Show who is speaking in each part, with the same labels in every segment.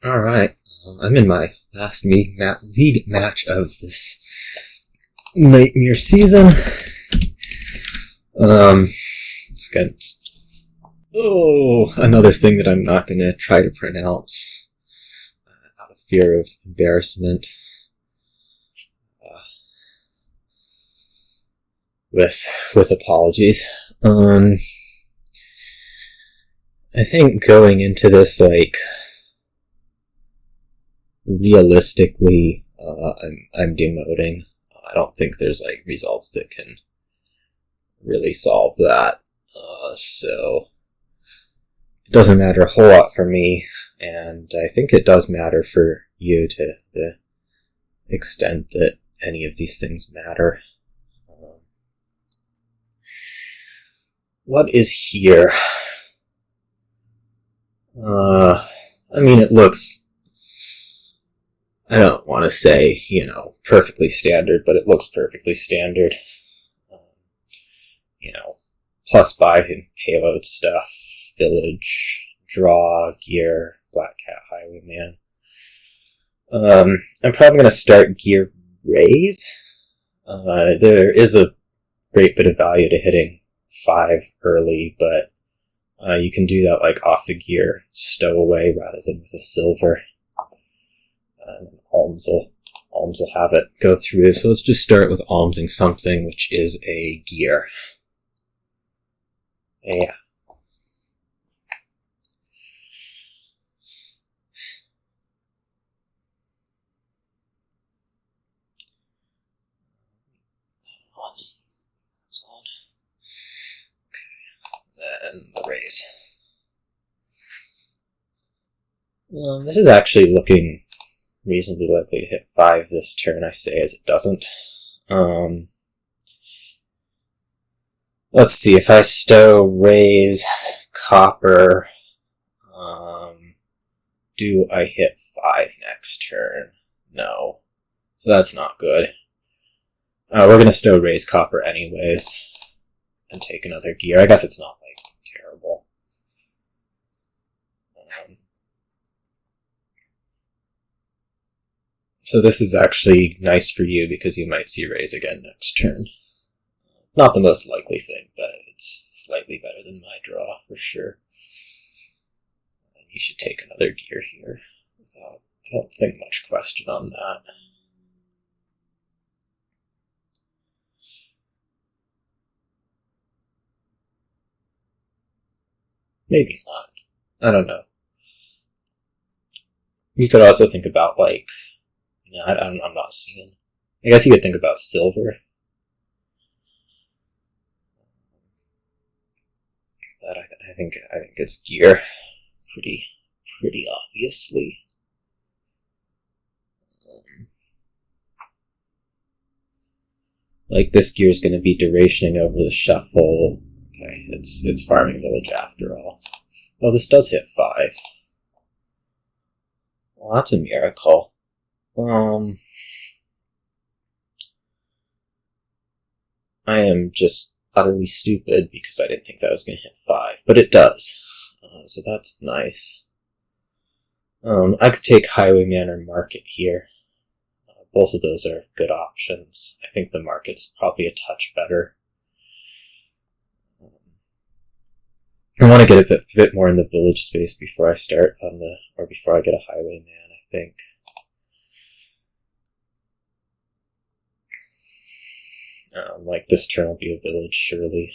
Speaker 1: Alright, I'm in my last league match of this Nightmare season. It's against another thing that I'm not going to try to pronounce out of fear of embarrassment. With apologies. I think going into this, realistically, I'm demoting. I don't think there's, results that can really solve that. So, it doesn't matter a whole lot for me, and I think it does matter for you to the extent that any of these things matter. What is here? It looks... I don't want to say, perfectly standard, but it looks perfectly standard. Plus buy and payload stuff, village, draw, gear, Black Cat, Highwayman. I'm probably going to start gear Raze. There is a great bit of value to hitting 5 early, but you can do that off the gear stowaway rather than with a silver. Alms will have it go through. So let's just start with almsing something, which is a gear. Yeah. And the Raze. This is actually looking reasonably likely to hit 5 this turn, I say as it doesn't. Let's see, if I stow Raze, Copper, do I hit 5 next turn? No. So that's not good. We're going to stow Raze, Copper anyways, and take another gear. I guess it's not, terrible. So this is actually nice for you because you might see Raze again next turn. Not the most likely thing, but it's slightly better than my draw for sure. And you should take another gear here. I don't think much question on that. Maybe not. I don't know. You could also think about I'm not seeing. I guess you could think about silver. But I think it's gear. Pretty obviously. This gear is going to be durationing over the shuffle. Okay, it's farming village after all. Oh, this does hit 5. Well, that's a miracle. I am just utterly stupid because I didn't think that was going to hit 5, but it does. So that's nice. I could take Highwayman or Market here. Both of those are good options. I think the Market's probably a touch better. I want to get a bit more in the village space before I start before I get a Highwayman, I think. This turn will be a village, surely.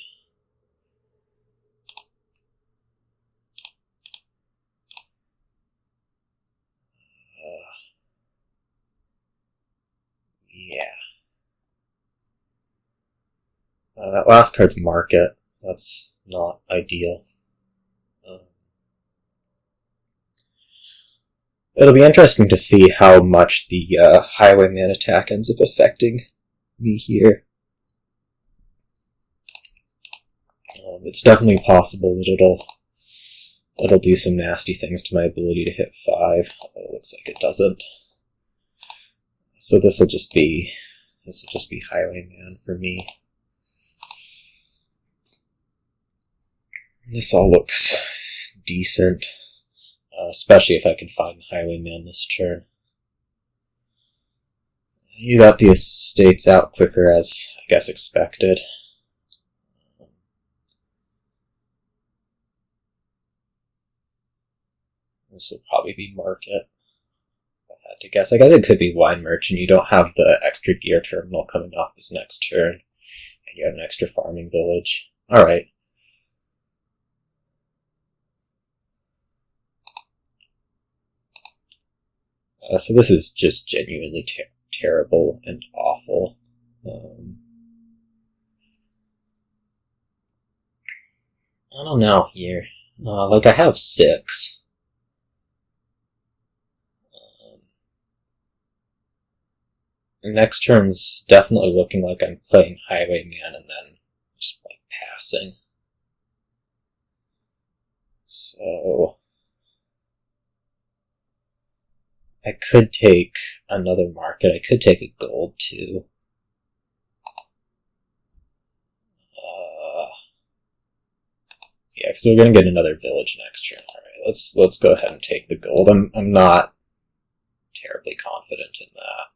Speaker 1: Yeah. That last card's Market, so that's not ideal. It'll be interesting to see how much the Highwayman attack ends up affecting me here. It's definitely possible that it'll do some nasty things to my ability to hit 5. Although it looks like it doesn't. So this will just be Highwayman for me. This all looks decent. especially if I can find the Highwayman this turn. You got the estates out quicker, as I guess expected. This will probably be market, if I had to guess. I guess it could be wine merchant. You don't have the extra gear terminal coming off this next turn, and you have an extra farming village. Alright. So this is just genuinely terrible and awful. I don't know here. Like, I have 6. Next turn's definitely looking like I'm playing Highwayman and then just like passing. So I could take another market. I could take a gold too. Yeah, because we're gonna get another village next turn. All right, let's go ahead and take the gold. I'm not terribly confident in that.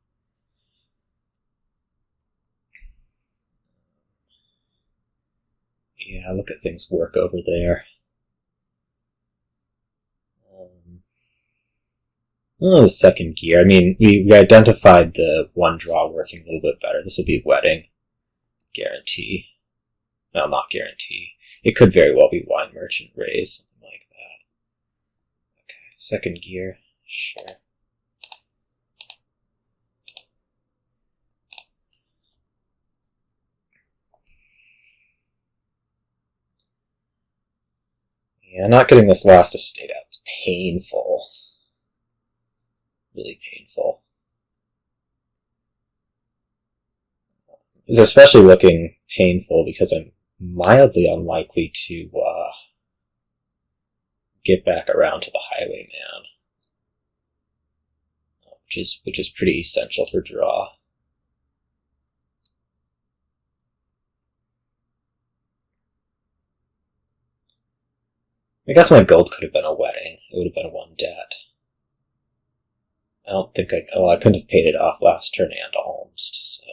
Speaker 1: Yeah, look at things work over there. Oh, the second gear. I mean, we identified the one draw working a little bit better. This will be wedding. Guarantee. No, not guarantee. It could very well be wine merchant Raze, something like that. Okay, second gear. Sure. Yeah, not getting this last estate out is painful. Really painful. It's especially looking painful because I'm mildly unlikely to get back around to the Highwayman, which is pretty essential for draw. I guess my gold could have been a wedding. It would have been a 1 debt. I don't think I couldn't have paid it off last turn and almost, so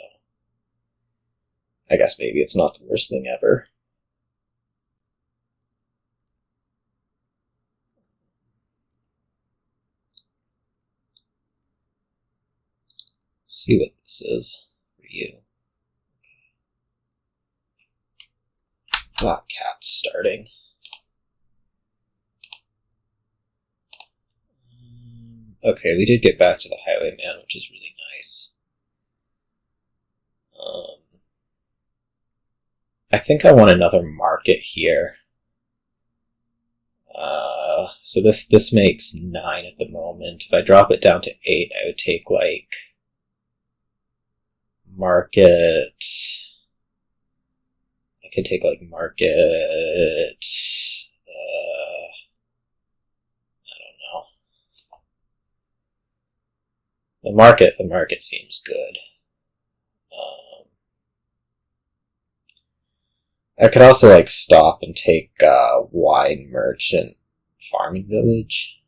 Speaker 1: I guess maybe it's not the worst thing ever. See what this is for you. Black Cat's starting. Okay, we did get back to the Highwayman, which is really nice. I think I want another market here. So this makes 9 at the moment. If I drop it down to 8, I would take, like, market. I could take, like, market. I don't know. The market seems good. I could also, like, stop and take wine merchant farming village.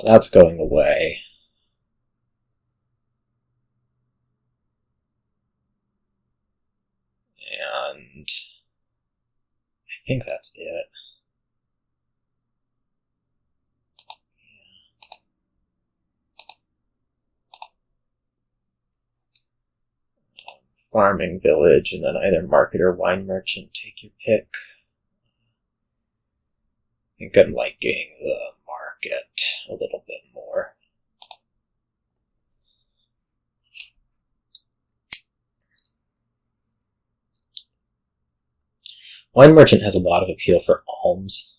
Speaker 1: That's going away. And I think that's it. Farming village, and then either market or wine merchant, take your pick. I think I'm liking the market a little bit more. Wine merchant has a lot of appeal for alms.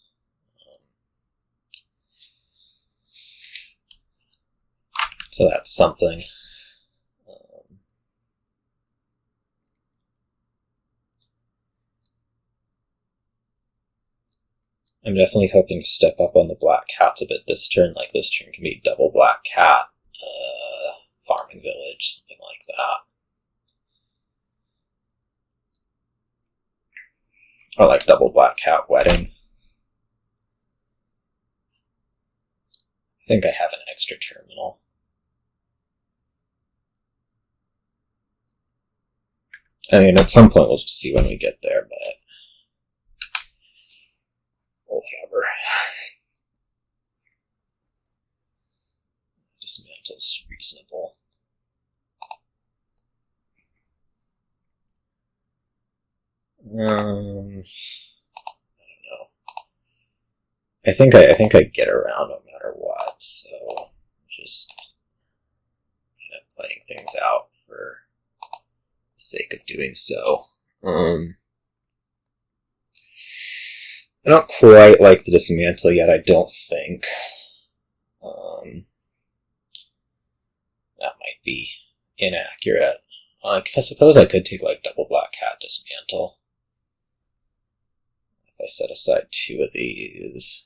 Speaker 1: So that's something. I'm definitely hoping to step up on the Black Cats a bit this turn. Like, this turn can be double Black Cat, farming village, something like that. Or like double Black Cat wedding. I think I have an extra terminal. I mean, at some point we'll just see when we get there, but whatever. Dismantle's reasonable. I don't know. I think I get around no matter what, so just kind of playing things out for the sake of doing so. I don't quite like the Dismantle yet, I don't think. That might be inaccurate. I suppose I could take like double Black Cat Dismantle. If I set aside 2 of these.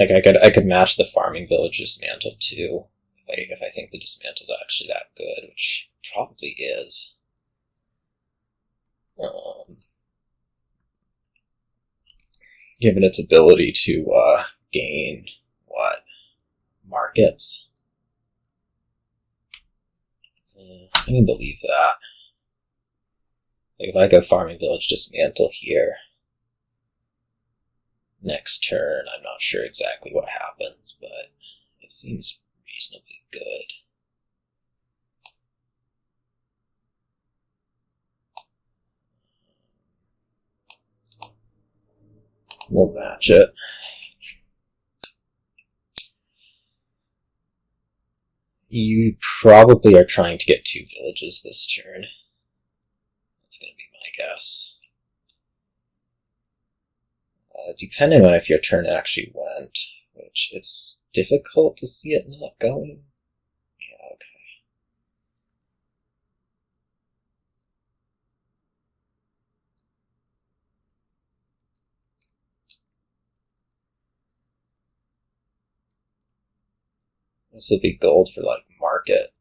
Speaker 1: Like I could match the Farming Village Dismantle too, if I think the Dismantle's actually that good, which probably is. Given its ability to gain markets. I can believe that. Like if I go Farming Village Dismantle here, next turn, I'm not sure exactly what happens, but it seems reasonably good. We'll match it. You probably are trying to get 2 villages this turn. That's going to be my guess. Depending on if your turn actually went, which it's difficult to see it not going. Yeah, okay. This will be gold for, like, market.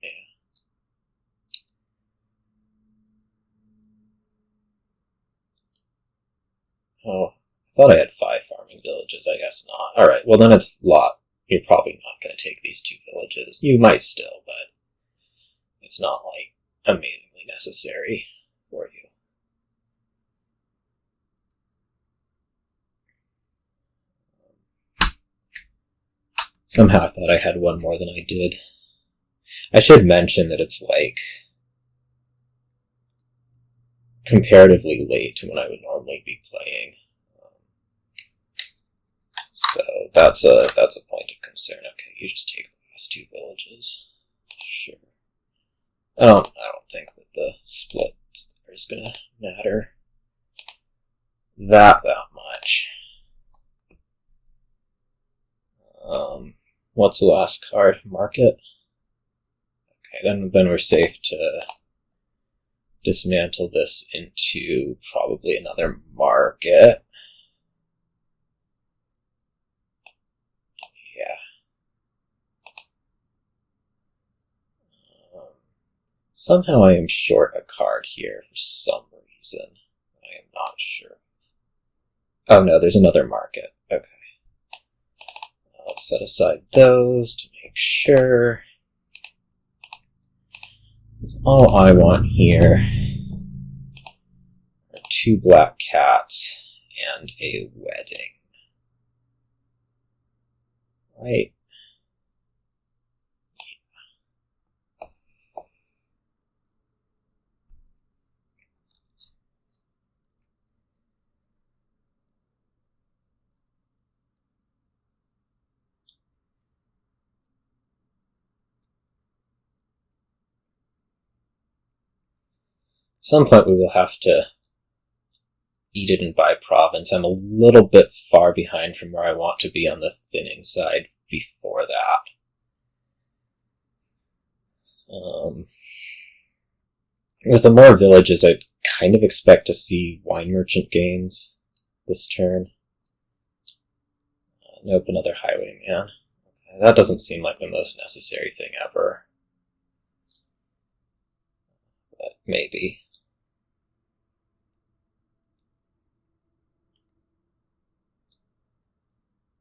Speaker 1: Yeah. Oh, I thought I had 5 farming villages. I guess not. Alright, well then it's a lot. You're probably not going to take these 2 villages. You might still, but it's not, like, amazingly necessary for you. Somehow I thought I had 1 more than I did. I should mention that it's, like, comparatively late to when I would normally be playing. So that's a point of concern. Okay, you just take the last 2 villages. Sure. I don't think that the split is gonna matter that much. What's the last card? Market? Okay, then we're safe to dismantle this into probably another market. Yeah. Somehow I am short a card here for some reason. I am not sure. Oh no, there's another market. Okay. Let's set aside those to make sure. Because all I want here are 2 black cats and a wedding. Right? At some point we will have to eat it and buy province. I'm a little bit far behind from where I want to be on the thinning side before that. With the more villages, I kind of expect to see wine merchant gains this turn. Nope, another highwayman. That doesn't seem like the most necessary thing ever. But maybe.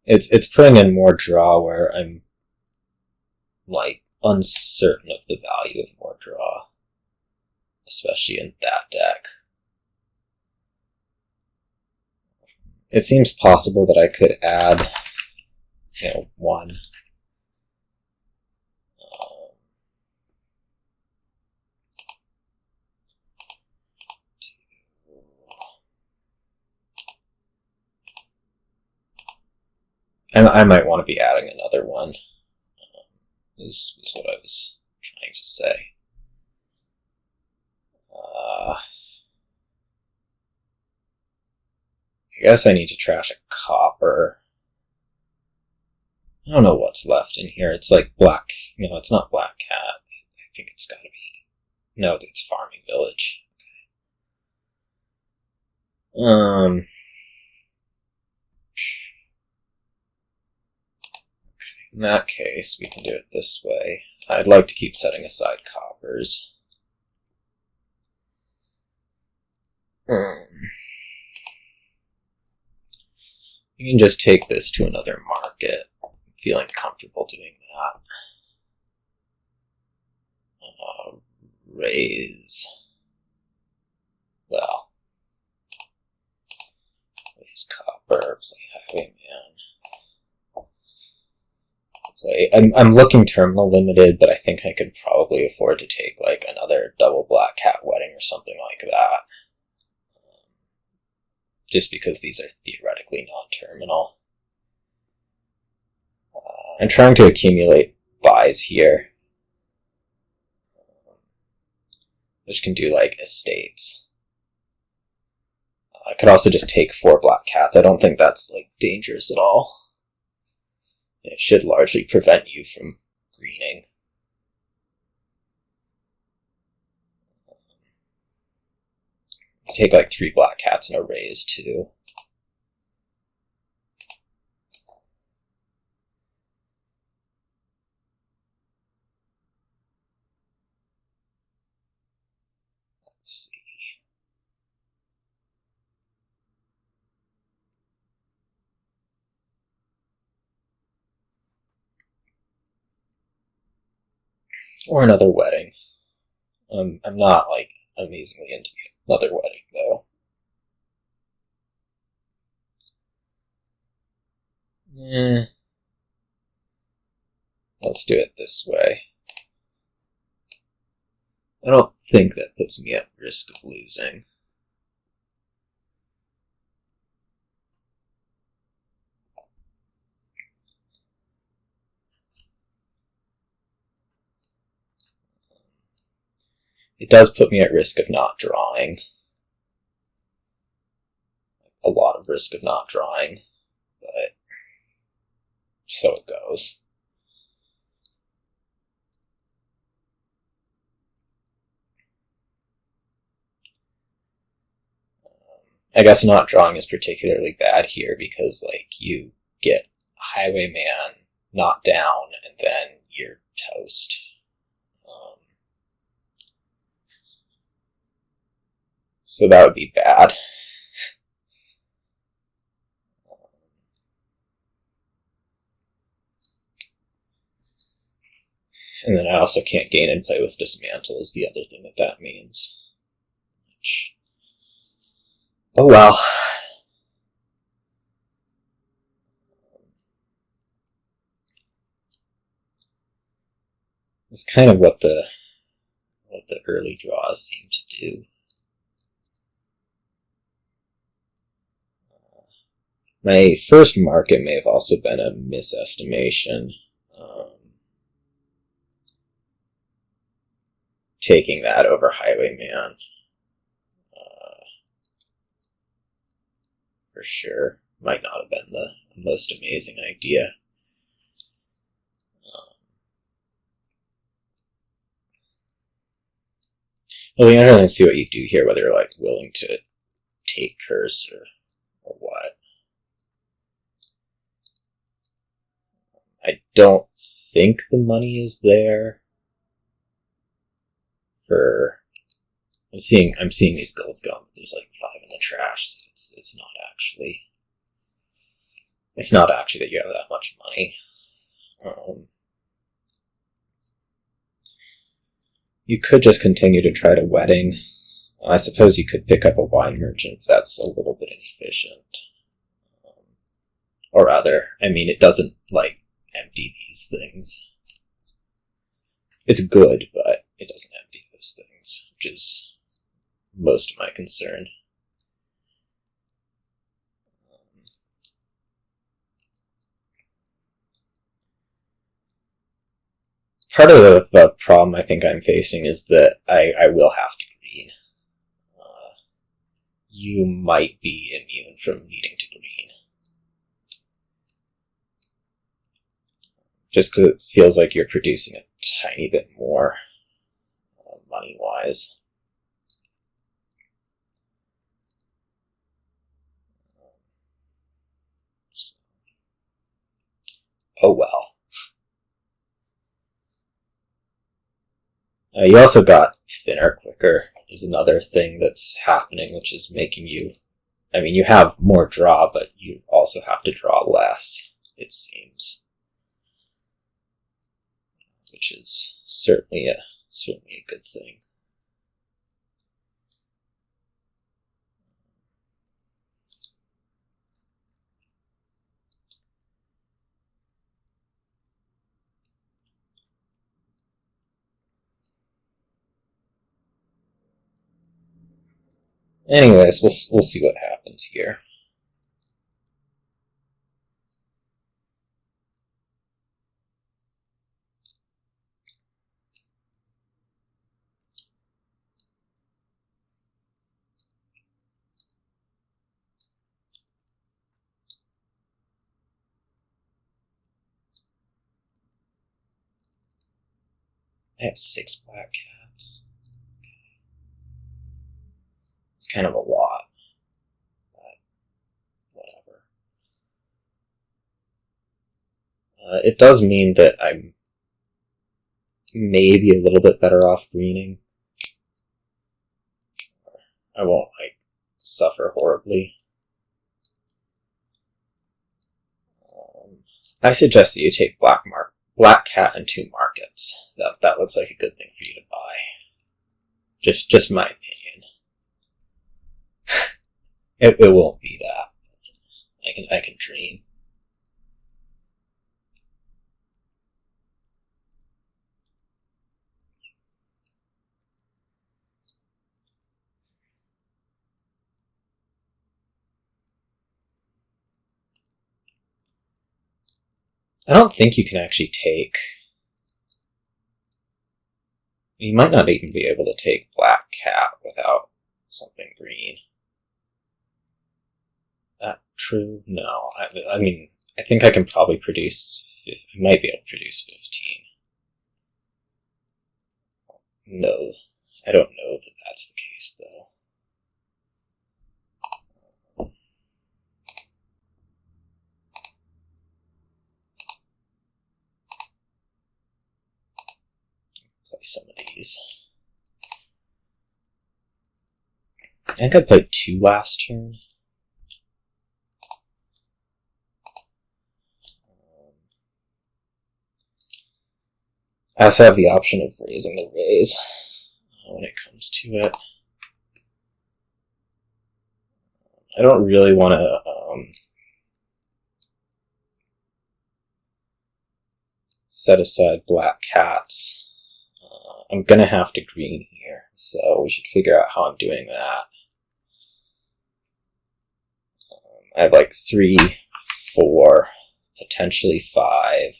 Speaker 1: It's putting in more draw where I'm like uncertain of the value of more draw, especially in that deck. It seems possible that I could add, one. I might want to be adding another one. Is what I was trying to say. I guess I need to trash a copper. I don't know what's left in here. It's like black. It's not Black Cat. I think it's gotta be. No, it's Farming Village. Okay. In that case, we can do it this way. I'd like to keep setting aside coppers. You can just take this to another market. I'm feeling comfortable doing that. Raze. Well. Raze copper, play Highwayman. I'm looking terminal limited, but I think I could probably afford to take like another double Black Cat Wedding or something like that. Just because these are theoretically non-terminal. I'm trying to accumulate buys here, which can do like estates. I could also just take 4 Black Cats. I don't think that's like dangerous at all. It should largely prevent you from greening. Take like 3 Black Cats and a Raze too. Let's see. Or another wedding. I'm not like amazingly into another wedding though. Let's do it this way. I don't think that puts me at risk of losing. It does put me at risk of not drawing. A lot of risk of not drawing, but so it goes. I guess not drawing is particularly bad here because, like, you get Highwayman knocked down and then you're toast. So that would be bad. And then I also can't gain and play with Dismantle is the other thing that means. Which, oh well. It's kind of what the early draws seem to do. My first market may have also been a misestimation. Taking that over Highwayman. For sure. Might not have been the most amazing idea. Well, we gotta see what you do here, whether you're like willing to take curse or what. I don't think the money is there for... I'm seeing these golds going, but there's like 5 in the trash, so it's not actually that you have that much money. You could just continue to try to wedding. I suppose you could pick up a wine merchant if that's a little bit inefficient. Or rather, I mean, it doesn't, like, empty these things. It's good, but it doesn't empty those things, which is most of my concern. Part of the problem I think I'm facing is that I will have to green. You might be immune from needing to green. Just because it feels like you're producing a tiny bit more money-wise. Oh well. You also got thinner quicker, is another thing that's happening, which is making you... I mean, you have more draw, but you also have to draw less, it seems. Which is certainly a good thing. Anyways, we'll see what happens here. I have 6 black cats. It's kind of a lot, but whatever. It does mean that I'm maybe a little bit better off greening. I won't, like, suffer horribly. I suggest that you take black cat and 2 markets. That looks like a good thing for you to buy. Just my opinion. It won't be that. I can dream. I don't think you can actually take... You might not even be able to take black cat without something green. Is that true? No. I mean, I think I can probably produce... I might be able to produce 15. No. I don't know that that's the case, though. Play some of these. I think I played 2 last turn. I also have the option of raising the Raze when it comes to it. I don't really want to set aside black cats. I'm going to have to green here, so we should figure out how I'm doing that. I have like 3, 4, potentially 5.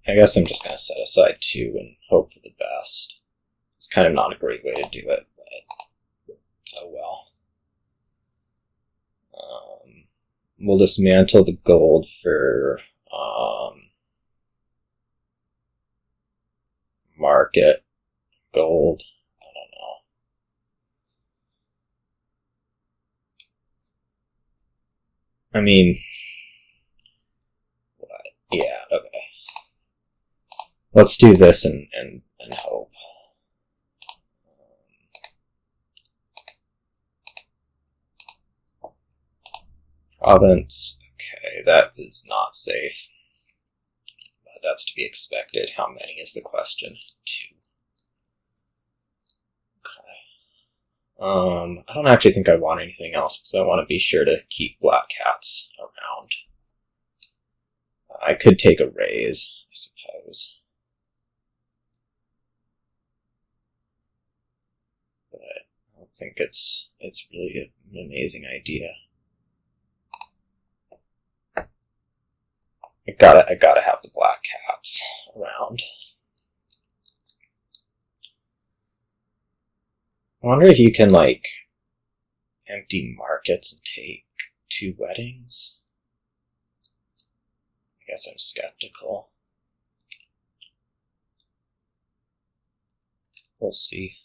Speaker 1: I guess I'm just going to set aside 2 and hope for the best. It's kind of not a great way to do it, but oh well. We'll dismantle the gold for market gold. I mean, what? Yeah, okay. Let's do this and hope. Province. Okay, that is not safe. But that's to be expected. How many is the question? 2. Okay. I don't actually think I want anything else because I want to be sure to keep black cats around. I could take a Raze, I suppose. But I don't think it's really an amazing idea. I gotta have the black cats around. I wonder if you can, like, empty markets and take 2 weddings. I guess I'm skeptical. We'll see.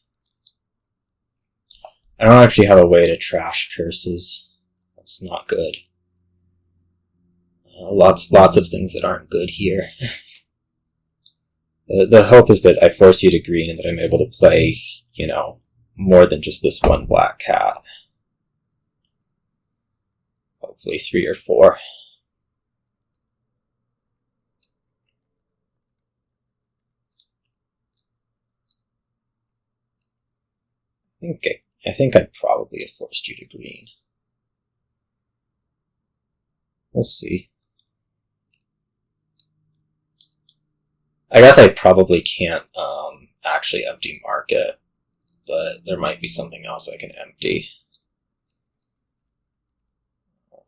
Speaker 1: I don't actually have a way to trash curses. That's not good. Lots of things that aren't good here. The hope is that I force you to green and that I'm able to play, you know, more than just this one black cat. Hopefully 3 or 4. I think I probably have forced you to green. We'll see. I guess I probably can't actually empty market, but there might be something else I can empty.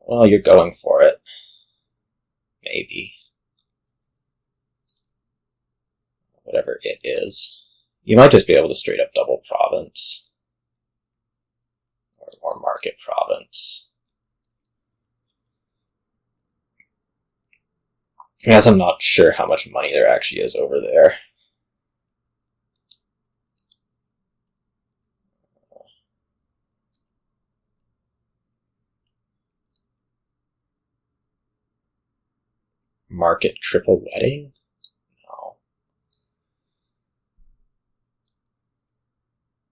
Speaker 1: Well, you're going for it. Maybe. Whatever it is. You might just be able to straight up double province. Or market province. I guess I'm not sure how much money there actually is over there. Market triple wedding? No.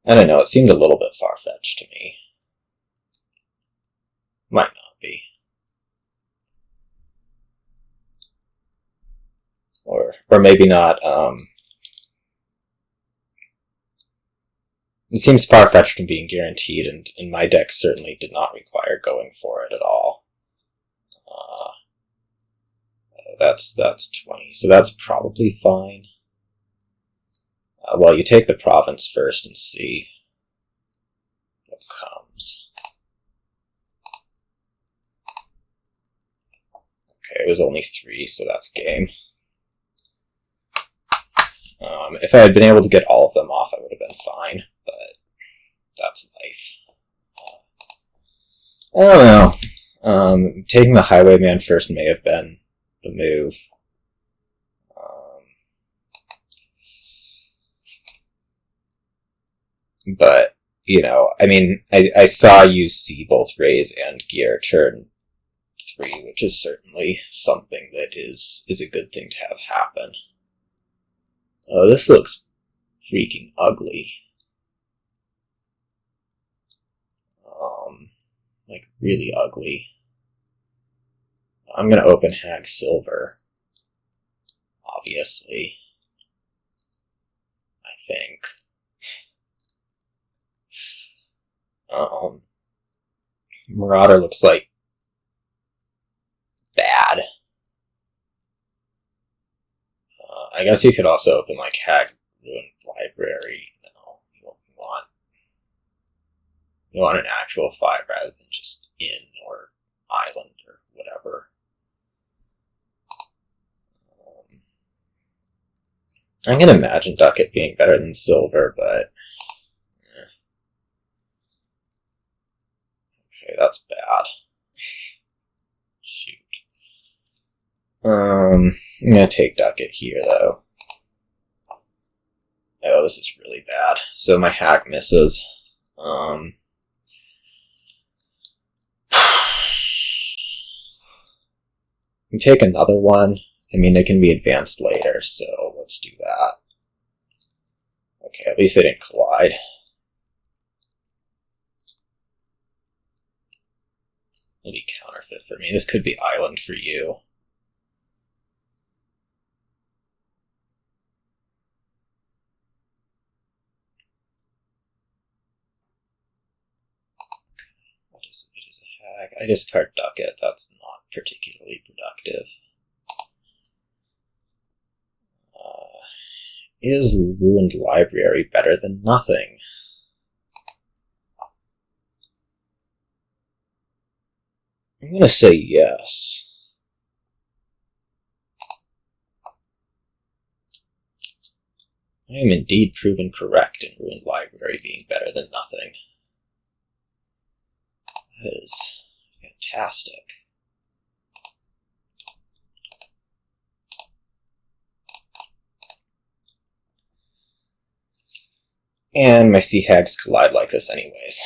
Speaker 1: I don't know, it seemed a little bit far-fetched to me. Might not be. Or maybe not, it seems far-fetched from being guaranteed, and my deck certainly did not require going for it at all. That's 20, so that's probably fine. Well, you take the province first and see what comes. Okay, it was only 3, so that's game. If I had been able to get all of them off, I would have been fine, but that's life. I don't know. Taking the Highwayman first may have been the move. But, you know, I mean, I saw you see both Raze and Gear turn 3, which is certainly something that is a good thing to have happen. Oh, this looks freaking ugly. Like, really ugly. I'm gonna open Hag Silver. Obviously. I think. Marauder looks like bad. I guess you could also open like Hag Ruined Library. No, you want an actual 5 rather than just inn or island or whatever. I'm gonna imagine Ducat being better than Silver, but okay, that's bad. Shoot. I'm gonna take Ducat here, though. Oh, this is really bad. So my hack misses. We take another one. I mean, they can be advanced later, so let's do that. Okay, at least they didn't collide. It'll be Counterfeit for me. This could be Island for you. It is a hag. I discard Ducat. That's not particularly productive. Is Ruined Library better than nothing? I'm going to say yes. I am indeed proven correct in Ruined Library being better than nothing. That is fantastic. And my sea hags collide like this anyways.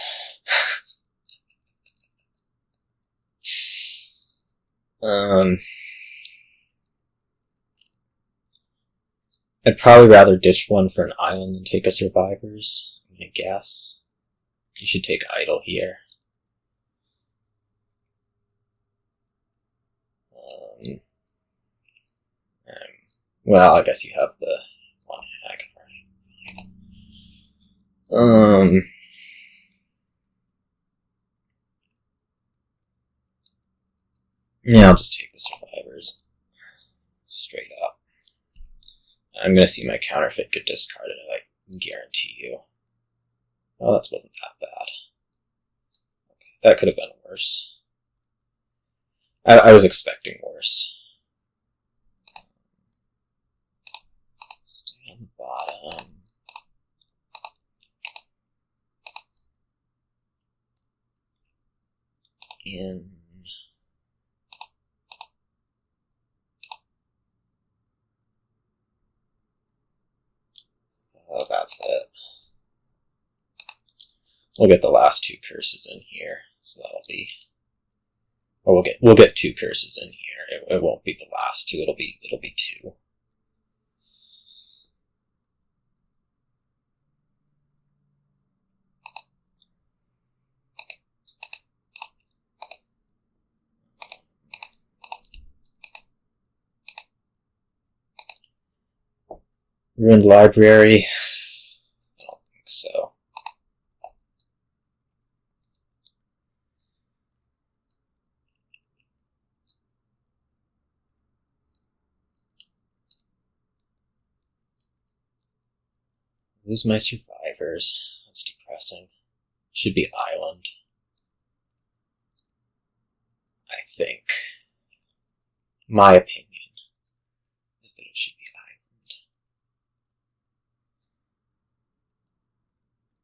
Speaker 1: I'd probably rather ditch one for an island than take a survivors, I'm gonna guess. You should take idle here. Well, I guess you have the one hag. Yeah, I'll just take the survivors. Straight up. I'm gonna see my Counterfeit get discarded, I guarantee you. Oh, that wasn't that bad. Okay, that could have been worse. I was expecting worse. Stay on the bottom. In. Oh, that's it. We'll get the last two curses in here, so that'll be. Or we'll get two curses in here. It won't be the last two. It'll be two. Ruined Library? I don't think so. Lose my survivors. That's depressing. Should be Island. I think. My opinion is that it should be Island.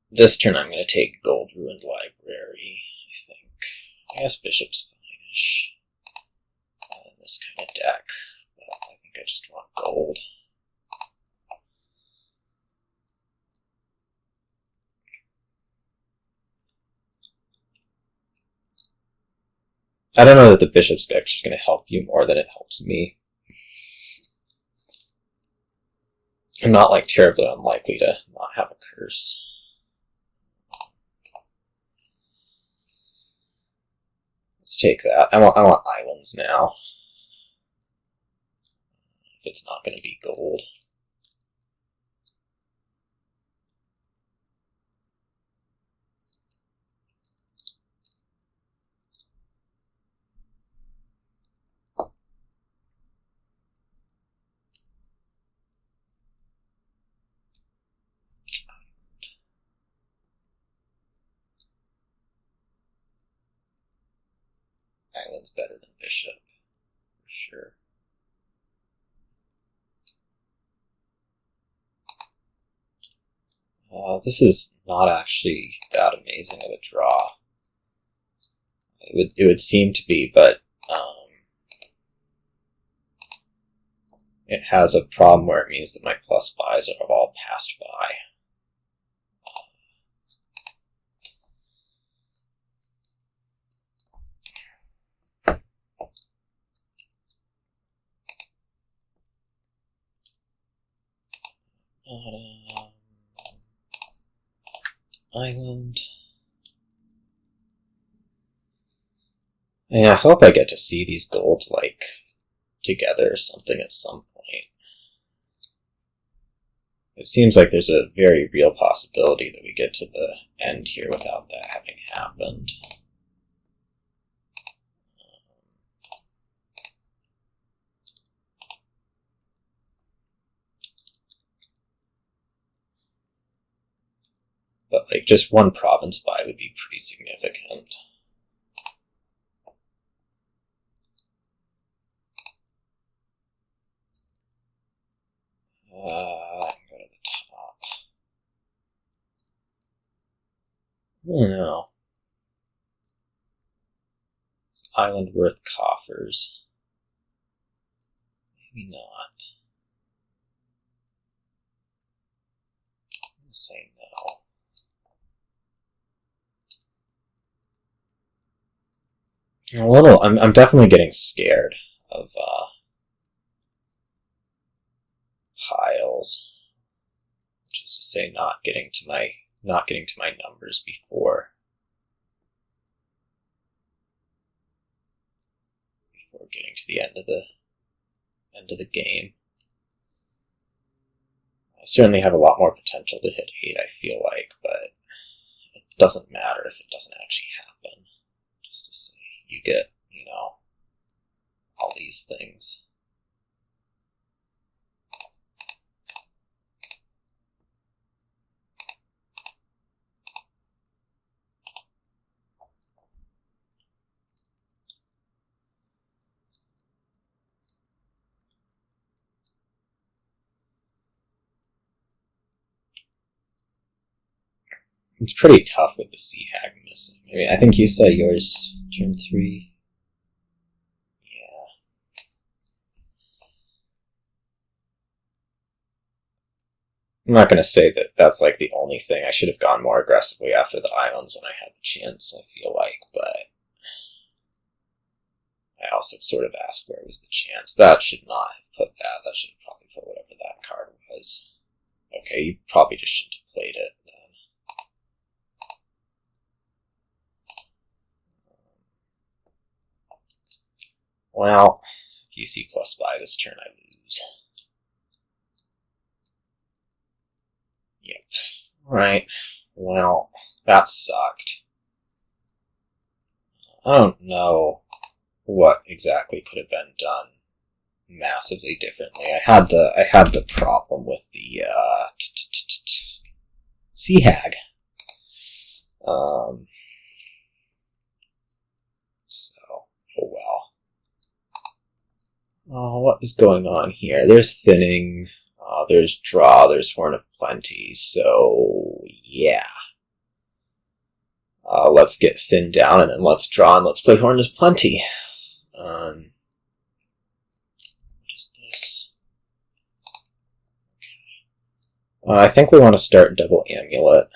Speaker 1: This turn I'm going to take Gold Ruined Library, I think. I guess Bishop's fine-ish in this kind of deck, but I think I just want gold. I don't know that the Bishop's deck is going to help you more than it helps me. I'm not terribly unlikely to not have a curse. Let's take that. I want islands now. If it's not going to be gold. Island's better than Bishop, for sure. This is not actually that amazing of a draw. It would seem to be, but it has a problem where it means that my plus buys are all passed by. island. Yeah, I hope I get to see these gold, like, together or something at some point. It seems like there's a very real possibility that we get to the end here without that having happened. But, like, just one province buy would be pretty significant. I can go to the top. I don't know. Is island worth coffers? Maybe not. I'll say no. I'm definitely getting scared of piles, which is to say not getting to my numbers before getting to the end of the game. I certainly have a lot more potential to hit 8, I feel like, but it doesn't matter if it doesn't actually happen. Just to say, you get, all these things. It's pretty tough with the Sea Hag missing. I mean, I think you saw yours turn 3. Yeah. I'm not going to say that that's like the only thing. I should have gone more aggressively after the islands when I had the chance, I feel like, but I also sort of asked where was the chance. That should not have put that. That should have probably put whatever that card was. Okay, you probably just shouldn't have played it. Well, if you see plus by this turn, I lose. Yep. Alright. Well, that sucked. I don't know what exactly could have been done massively differently. I had the problem with the Sea Hag. So, oh well. Oh, what is going on here? There's thinning, there's draw, there's Horn of Plenty, so yeah. Let's get thinned down and then let's draw and let's play Horn of Plenty. What is this? Okay. I think we want to start double Amulet.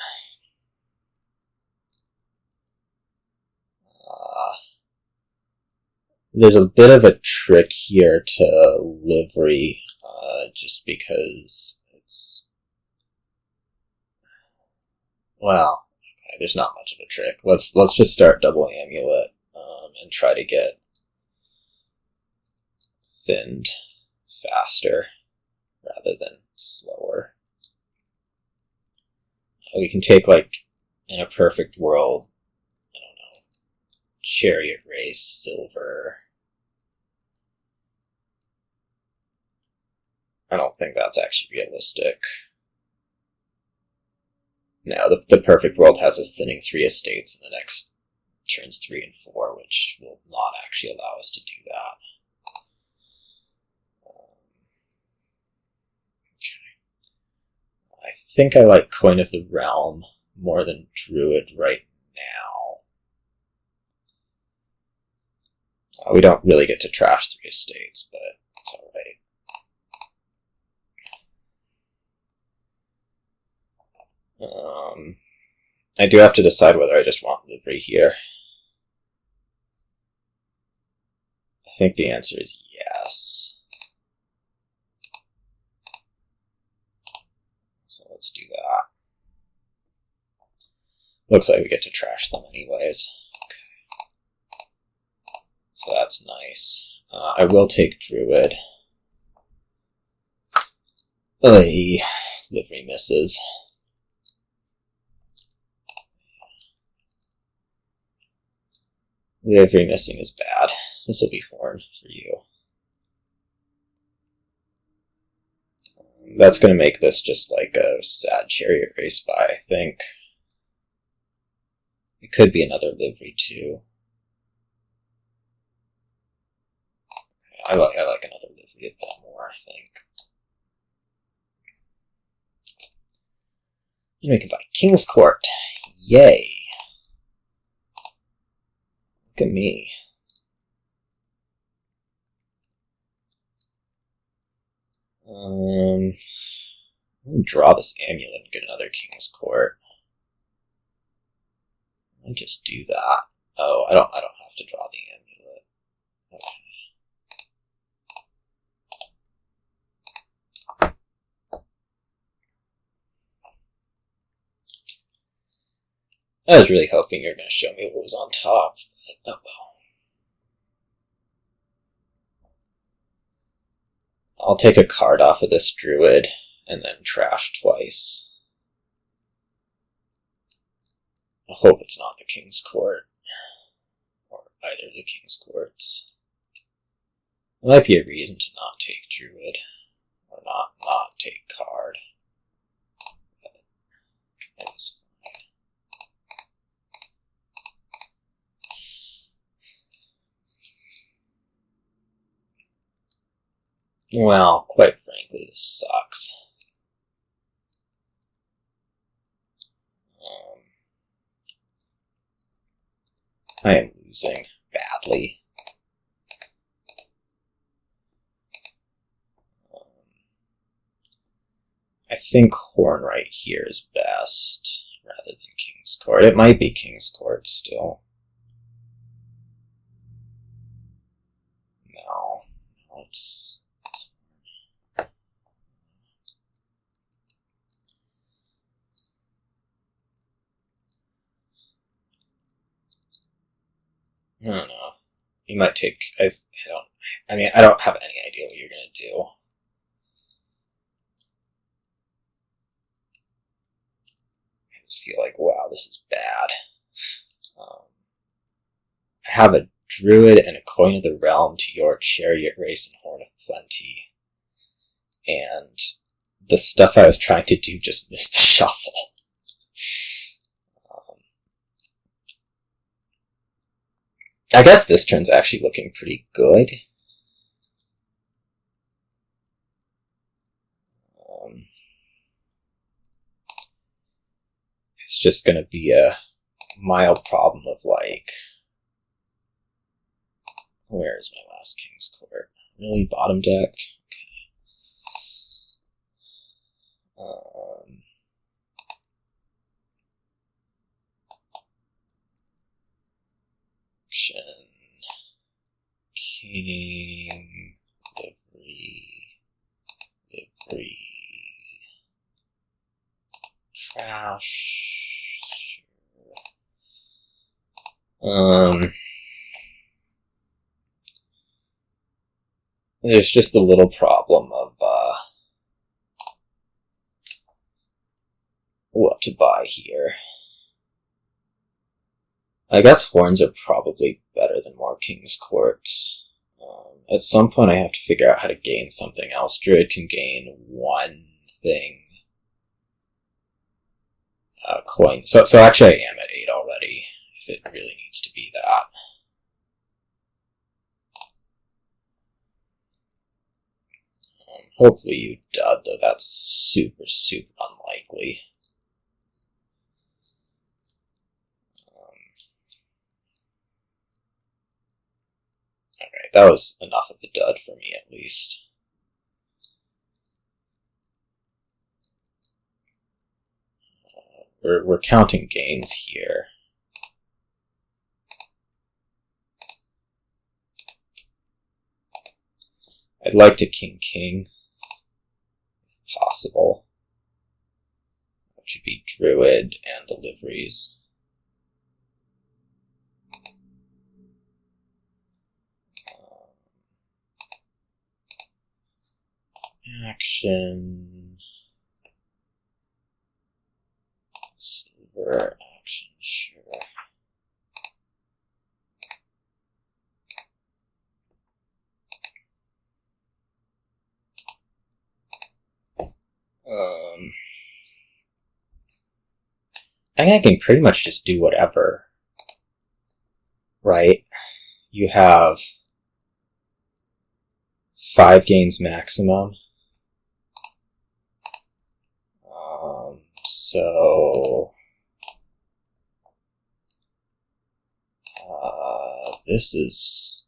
Speaker 1: There's a bit of a trick here to Livery, just because it's... Well, okay, there's not much of a trick. Let's just start double Amulet, and try to get thinned faster rather than slower. We can take, like, in a perfect world, I don't know, Chariot, Raze, Silver. I don't think that's actually realistic. No, the perfect world has us thinning 3 estates in the next turns 3 and 4, which will not actually allow us to do that. Okay. I think I like Coin of the Realm more than Druid right now. We don't really get to trash 3 estates, but it's alright. I do have to decide whether I just want Livery here. I think the answer is yes. So let's do that. Looks like we get to trash them anyways. Okay. So that's nice. I will take Druid. Livery misses. Livery missing is bad. This will be Horn for you. That's going to make this just like a sad Chariot race by, I think. It could be another Livery too. I like another Livery a bit more, I think. And we can buy King's Court. Yay! Look at me. Let me draw this Amulet and get another King's Court. I'll just do that. Oh, I don't have to draw the Amulet. Okay. I was really hoping you were going to show me what was on top. Oh well. I'll take a card off of this Druid and then trash twice. I hope it's not the King's Court. Or either of the King's Courts. There might be a reason to not take Druid. Or not take card. That is fine. Well, quite frankly, this sucks. I am losing badly. I think Horn right here is best, rather than King's Court. It might be King's Court still. No, it's I don't know. You might take. I don't have any idea what you're gonna do. I just feel like, wow, this is bad. I have a Druid and a Coin of the Realm to your Chariot, Race, and Horn of Plenty, and the stuff I was trying to do just missed the shuffle. I guess this turn's actually looking pretty good. It's just going to be a mild problem of like, where is my last King's Court? Really bottom decked? Okay. King, Livery, trash. There's just a little problem of what to buy here. I guess Horns are probably better than more King's Courts. At some point I have to figure out how to gain something else. Druid can gain one thing. Coin. So actually I am at 8 already, if it really needs to be that. Hopefully you dud, though that's super, super unlikely. Alright, that was enough of a dud for me, at least. We're counting gains here. I'd like to king, if possible. Which would be Druid and the liveries. action. Silver action, sure. I think I can pretty much just do whatever. Right? You have 5 gains maximum. So this is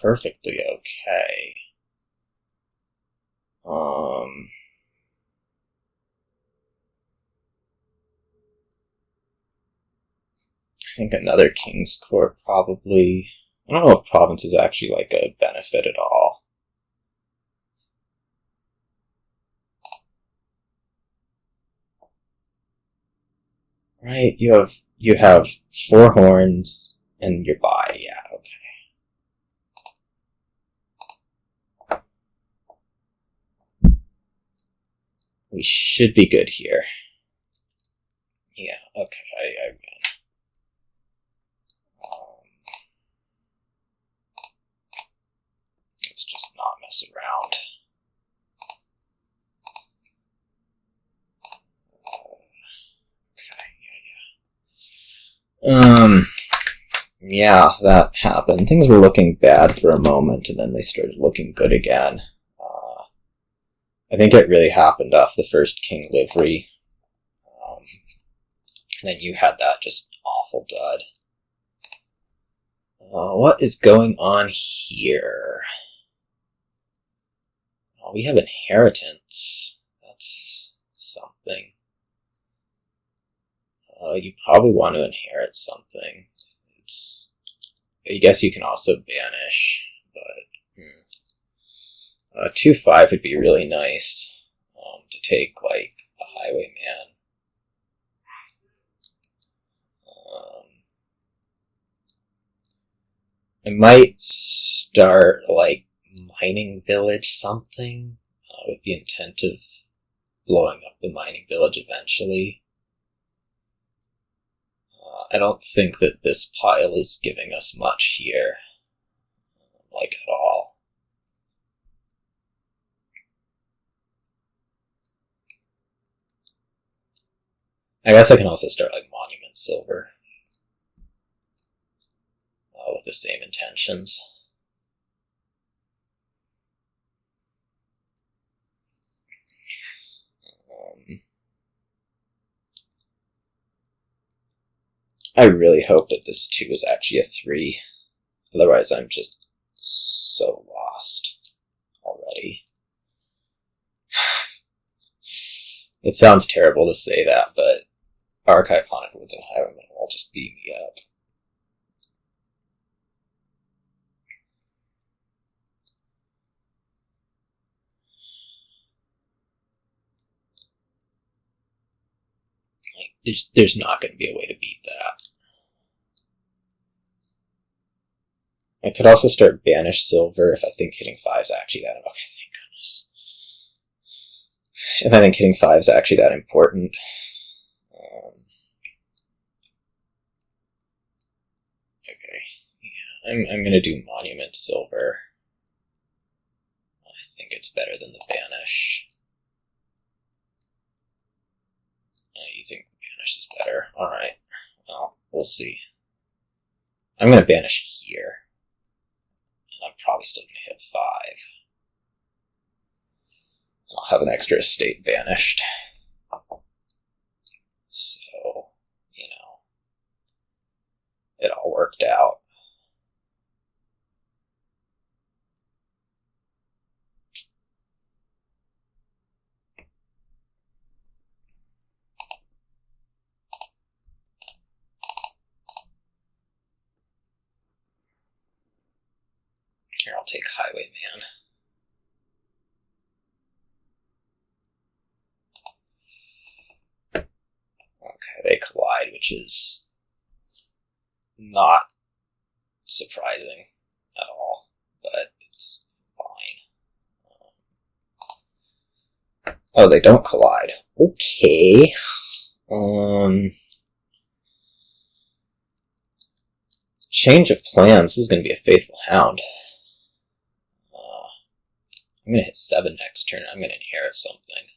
Speaker 1: perfectly okay. I think another King's Court probably. I don't know if Province is actually like a benefit at all. Right, you have 4 horns and your buy, yeah, okay. We should be good here. Yeah, okay, I win. Let's just not mess around. Yeah, that happened. Things were looking bad for a moment, and then they started looking good again. I think it really happened off the first King Livery. And then you had that just awful dud. What is going on here? Oh, we have inheritance. That's something. You probably want to inherit something. I guess you can also banish, but 2/5 would be really nice to take like a Highwayman. I might start like mining village something with the intent of blowing up the mining village eventually. I don't think that this pile is giving us much here, like at all. I guess I can also start like Monument Silver with the same intentions. I really hope that this 2 is actually a 3. Otherwise, I'm just so lost already. It sounds terrible to say that, but Archive Haunted Woods and Highwayman will just beat me up. There's not going to be a way to beat that. I could also start Banish Silver if I think hitting 5 is actually that. Okay, thank goodness. If I think hitting 5 is actually that important. Okay, yeah, I'm going to do Monument Silver. I think it's better than the Banish. You think Banish is better? Alright. Well, we'll see. I'm going to banish here. And I'm probably still going to hit 5. I'll have an extra estate banished. So, you know, it all worked out. Here, I'll take Highwayman. Okay, they collide, which is not surprising at all, but it's fine. Oh, they don't collide. Okay. Change of plans. This is going to be a Faithful Hound. I'm going to hit 7 next turn. I'm going to inherit something.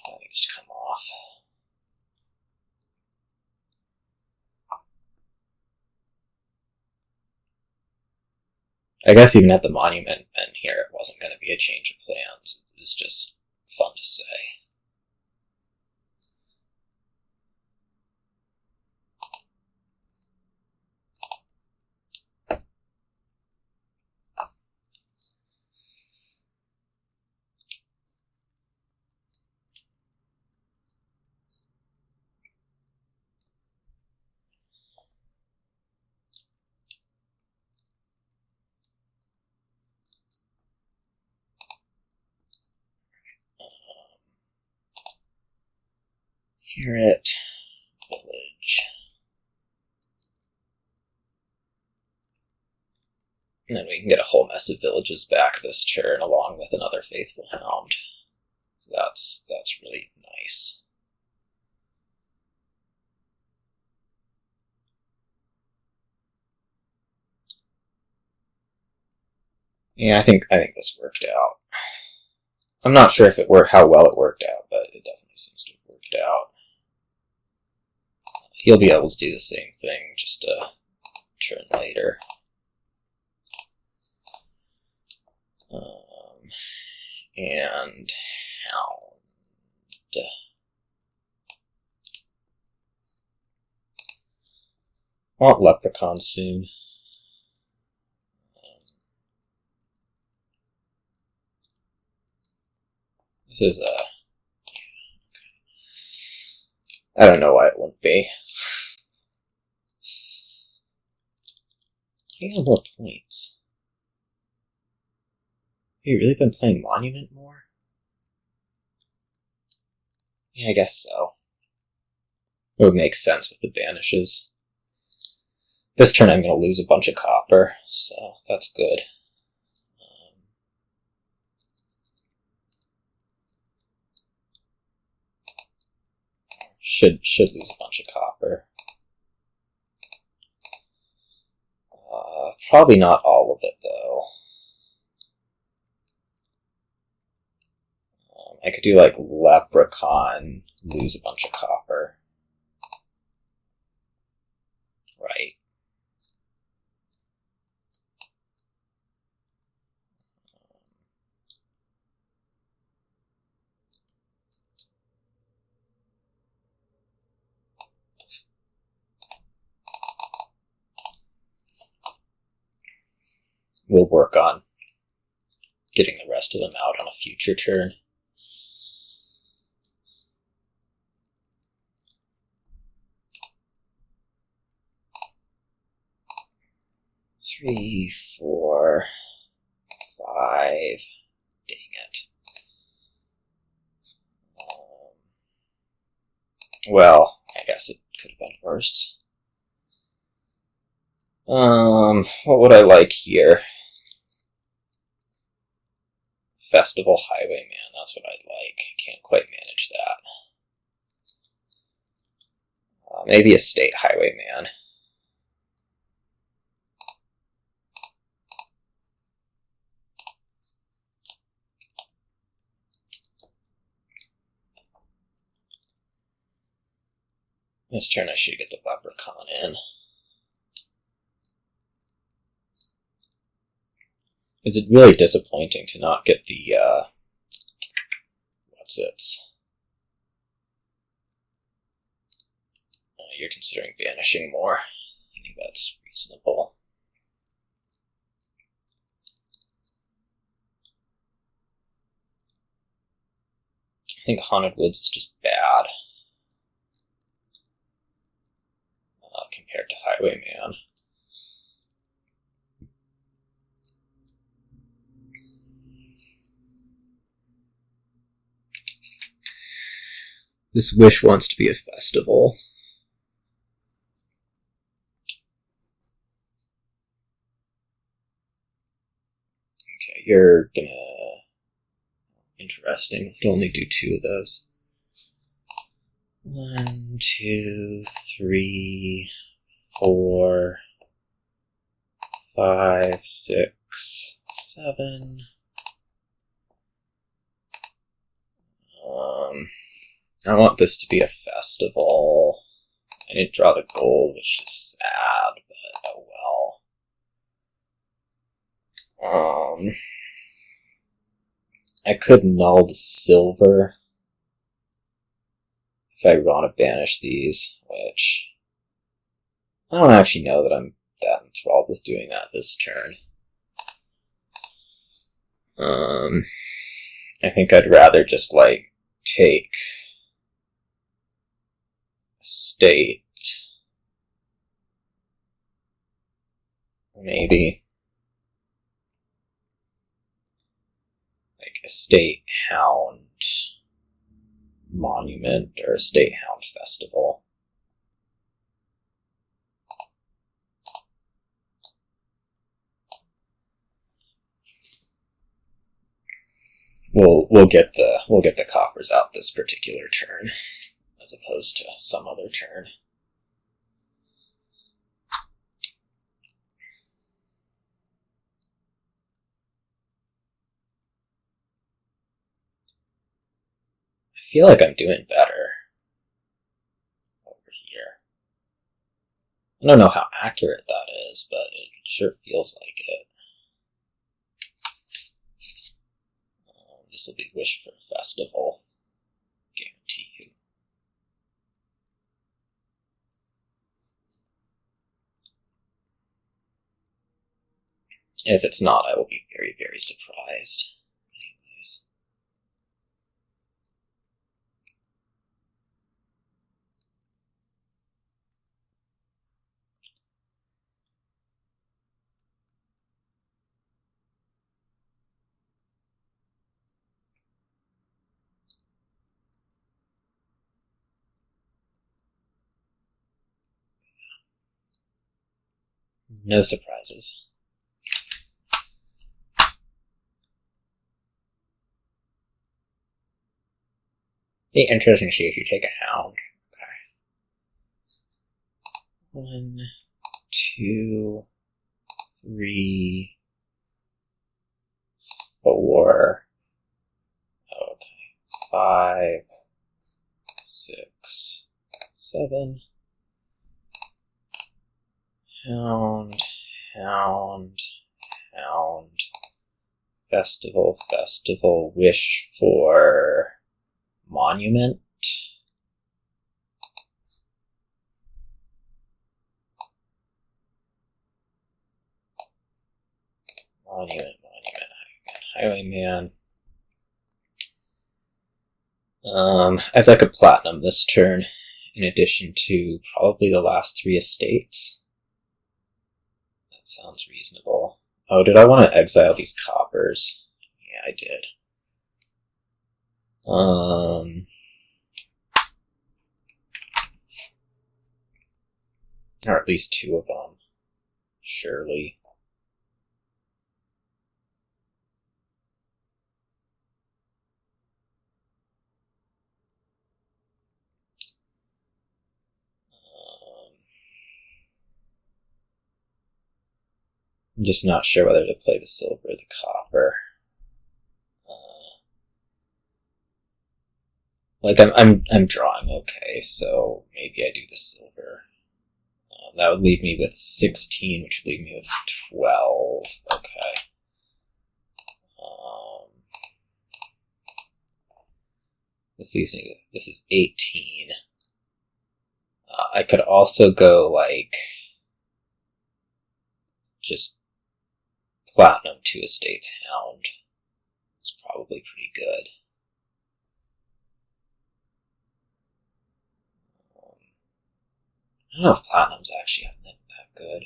Speaker 1: That needs to come off. I guess even at the monument and here, it wasn't going to be a change of plans. It was just fun to say. Chariot, village. And then we can get a whole mess of villages back this turn, along with another Faithful Hound. So that's really nice. Yeah, I think this worked out. I'm not sure if it worked, how well it worked out, but it definitely seems to have worked out. He'll be able to do the same thing, just a turn later. And Hound. I want Leprechaun soon. This is I don't know why it wouldn't be. I got more points. Have you really been playing Monument more? Yeah, I guess so. It would make sense with the banishes. This turn I'm going to lose a bunch of copper, so that's good. Should lose a bunch of copper. Probably not all of it, though. I could do like Leprechaun, lose a bunch of copper. Right. We'll work on getting the rest of them out on a future turn. Three, 4, 5. Dang it. Well, I guess it could have been worse. What would I like here? Festival Highwayman, that's what I'd like. Can't quite manage that. Maybe a State Highwayman. This turn I should get the Leprechaun in. It's really disappointing to not get the, what's it? You're considering banishing more. I think that's reasonable. I think Haunted Woods is just bad. Compared to Highwayman. This wish wants to be a festival. Okay, you're gonna Interesting. To only do 2 of those. 1, 2, 3, 4, 5, 6, 7. I want this to be a festival. I didn't draw the gold, which is sad, but oh well. I could null the silver if I want to banish these, which I don't actually know that I'm that enthralled with doing that this turn. I think I'd rather just, like, take state. Maybe. Like, estate Hound Monument or estate Hound Festival. We'll get the coppers out this particular turn, as opposed to some other turn. I feel like I'm doing better over here. I don't know how accurate that is, but it sure feels like it. This will be Wish for Festival. Guarantee you. If it's not, I will be very, very surprised. Anyways. No surprises. Be interesting to see if you take a Hound. Okay. 1, 2, 3, 4. Okay. 5, 6, 7. Hound, Hound, Hound. Festival, Festival. Wish for Monument. Monument, Highwayman. I'd like a platinum this turn, in addition to probably the last 3 estates. That sounds reasonable. Oh, did I want to exile these coppers? Yeah, I did. Or at least 2 of them. Surely. I'm just not sure whether to play the silver or the copper. Like I'm drawing okay, so maybe I do the silver. That would leave me with 16, which would leave me with 12. Okay. This is 18. I could also go like just platinum 2 estates Hound. It's probably pretty good. I don't know if platinum's actually that good.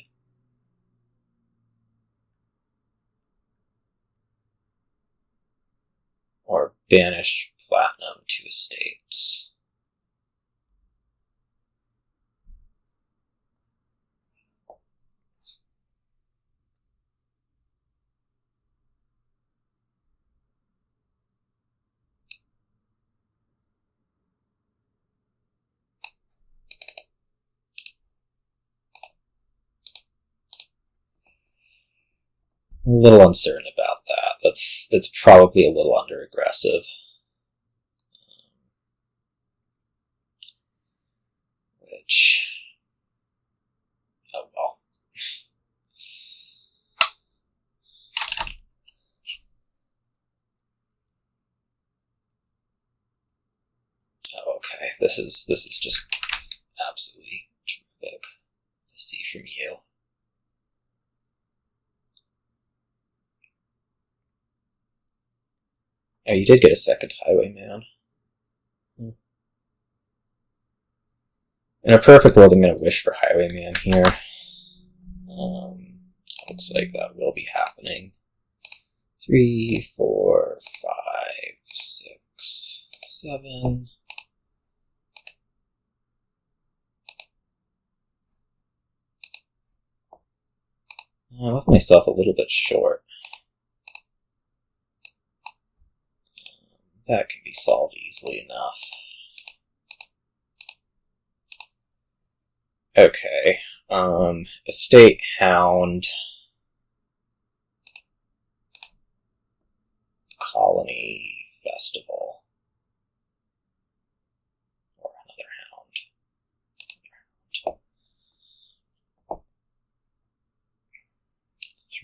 Speaker 1: Or banish platinum 2 estates. a little uncertain about that. That's probably a little under aggressive. Which, oh well. Oh, okay, this is just absolutely terrific to see from you. Oh, you did get a second Highwayman. In a perfect world, I'm going to wish for Highwayman here. Looks like that will be happening. 3, 4, 5, 6, 7. I left myself a little bit short. That can be solved easily enough. Okay, Estate Hound, Colony Festival, or another Hound.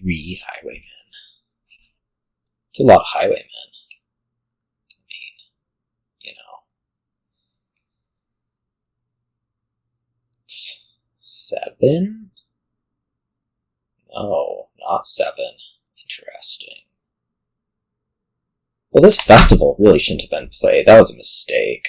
Speaker 1: 3 Highwaymen. It's a lot of Highwaymen. 7? No, not 7. Interesting. Well, this festival really shouldn't have been played. That was a mistake.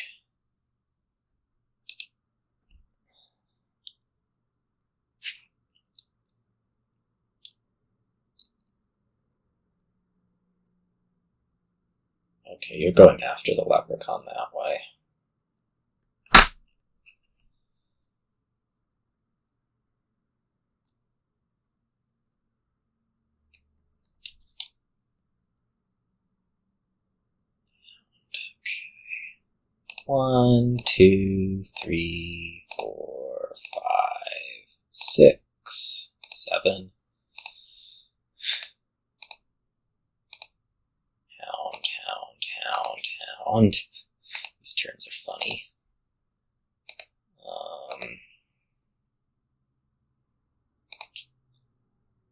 Speaker 1: Okay, you're going after the Leprechaun that way. One, 2, 3, 4, 5, 6, 7. Hound. These turns are funny.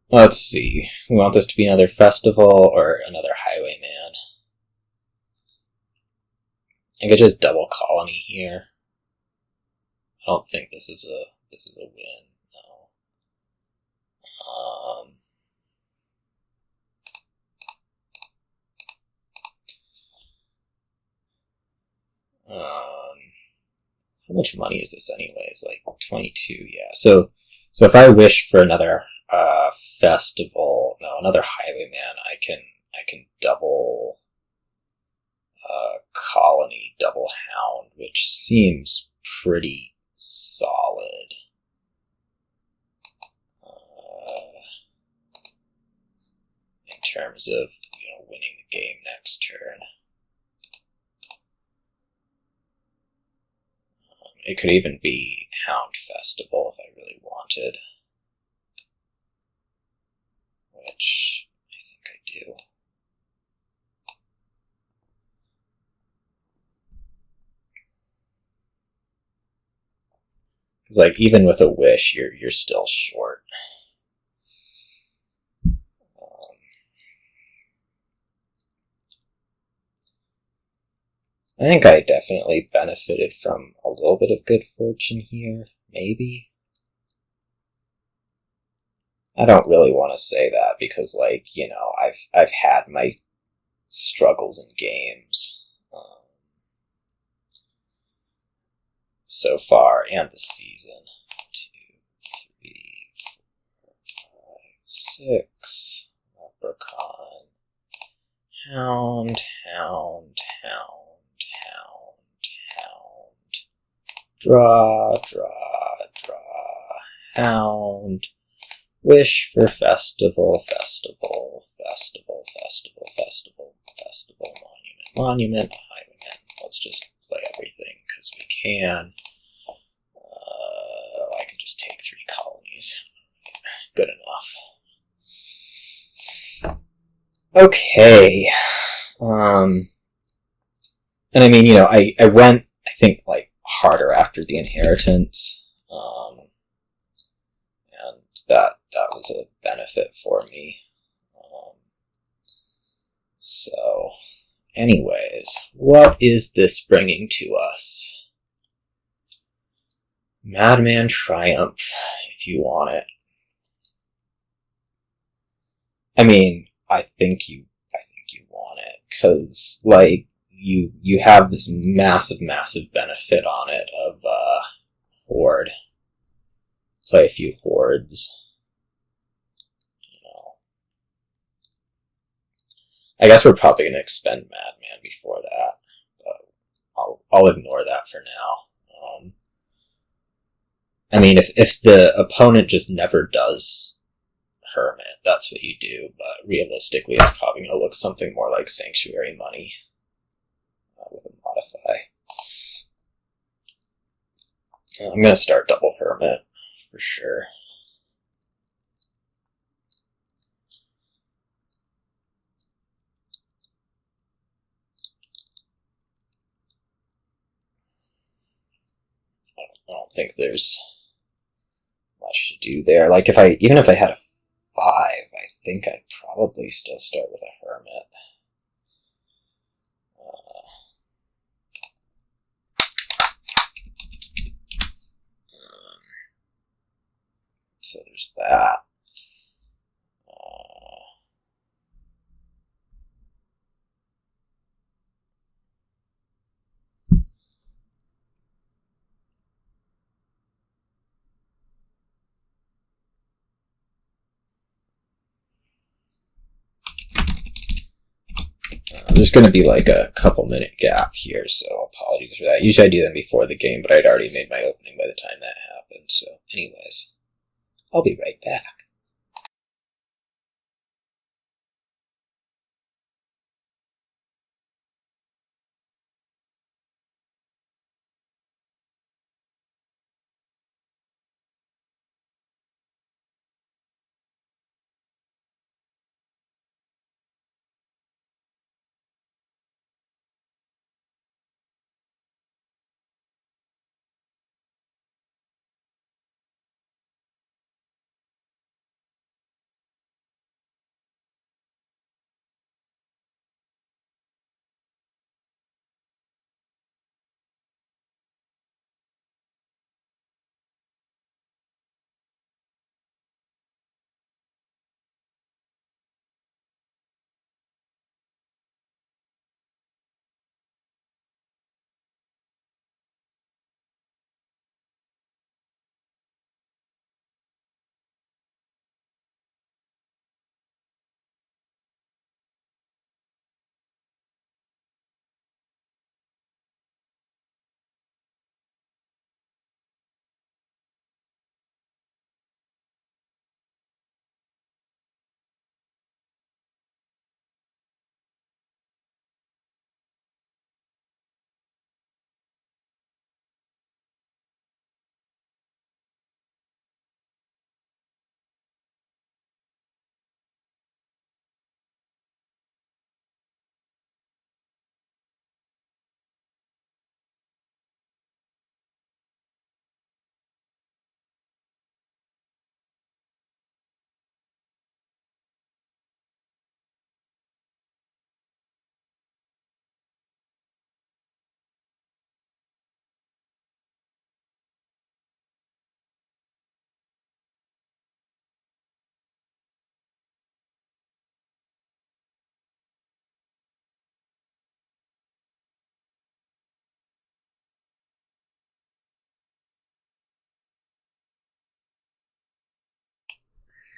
Speaker 1: Let's see. We want this to be another festival or another Highwayman. I could just double colony here. I don't think this is a win. No. How much money is this anyways? Like 22, yeah. So if I wish for another festival, no, another Highwayman, I can double colony, double Hound, which seems pretty solid. In terms of, winning the game next turn. It could even be Hound Festival if I really wanted. Which I think I do. Because, like, even with a wish, you're still short. I think I definitely benefited from a little bit of good fortune here, maybe. I don't really want to say that because, like, I've had my struggles in games so far, and the season. 2, 3, 4, 5, 6. Leprechaun. Hound. Draw. Hound. Wish for festival. Monument. Highwayman. Let's just play everything because we can. I can just take 3 colonies. Good enough. Okay. And I mean, you know, I went, I think, like, harder after the inheritance. And that was a benefit for me. So, anyways, what is this bringing to us? Madman Triumph, if you want it. I mean, I think you want it, because, like, you have this massive benefit on it of, Hoard. Play a few Hoards. You know. I guess we're probably going to expend Madman before that, but I'll ignore that for now. I mean, if the opponent just never does Hermit, that's what you do, but realistically it's probably going to look something more like Sanctuary Money with a modify. I'm going to start double Hermit, for sure. I don't think there's much to do there. Like, even if I had a 5, I think I'd probably still start with a Hermit. So there's that. There's going to be like a couple minute gap here, so apologies for that. Usually I do them before the game, but I'd already made my opening by the time that happened, so anyways, I'll be right back.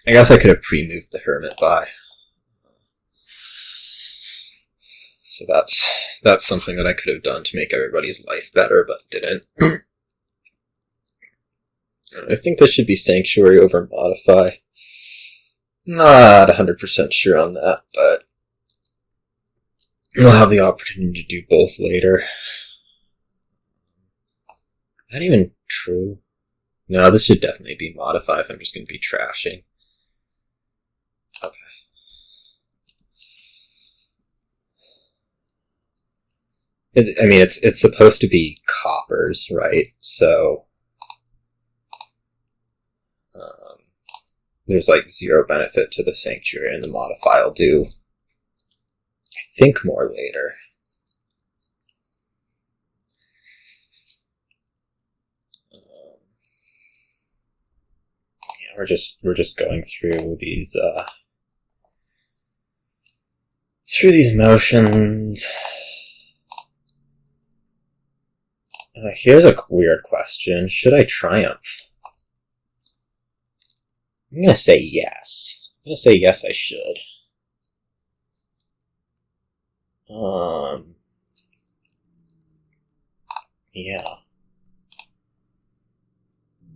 Speaker 1: I guess I could have pre-moved the Hermit by. So that's something that I could have done to make everybody's life better, but didn't. I think this should be Sanctuary over Modify. Not 100% sure on that, but we'll have the opportunity to do both later. Not even true. No, this should definitely be Modify if I'm just going to be trashing. Okay. I mean, it's supposed to be coppers, right? So there's like 0 benefit to the Sanctuary, and the modify will do, I think, more later. Yeah, we're just going through these motions. Here's a weird question. Should I triumph? I'm gonna say yes. I'm gonna say yes, I should. Yeah.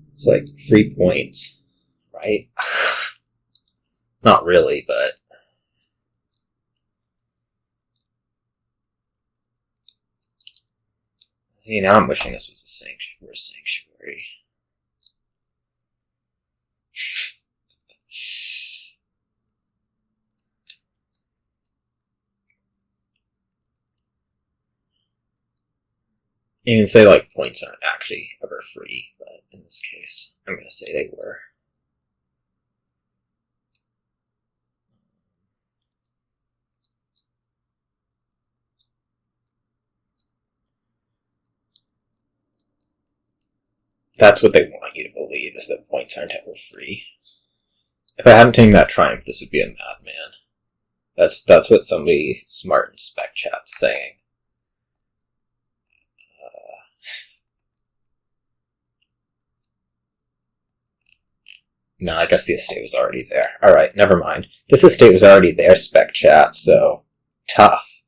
Speaker 1: It's like 3 points, right? Not really, but... See, now I'm wishing this was a sanctuary. You can say, like, points aren't actually ever free, but in this case, I'm going to say they were. That's what they want you to believe, is that points aren't ever free. If I hadn't taken that triumph, this would be a madman. That's what somebody smart in spec chat's saying. No, I guess the estate was already there. Alright, never mind. This estate was already there, spec chat, so... tough.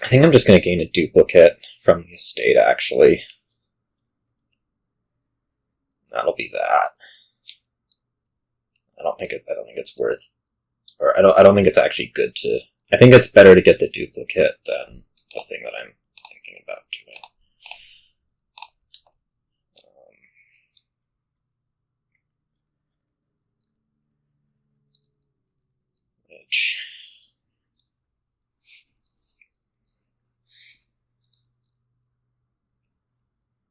Speaker 1: I think I'm just going to gain a duplicate from the estate, actually. That'll be that. I don't think it's worth... Or I don't think it's actually good to... I think it's better to get the duplicate than the thing that I'm thinking about doing. Which...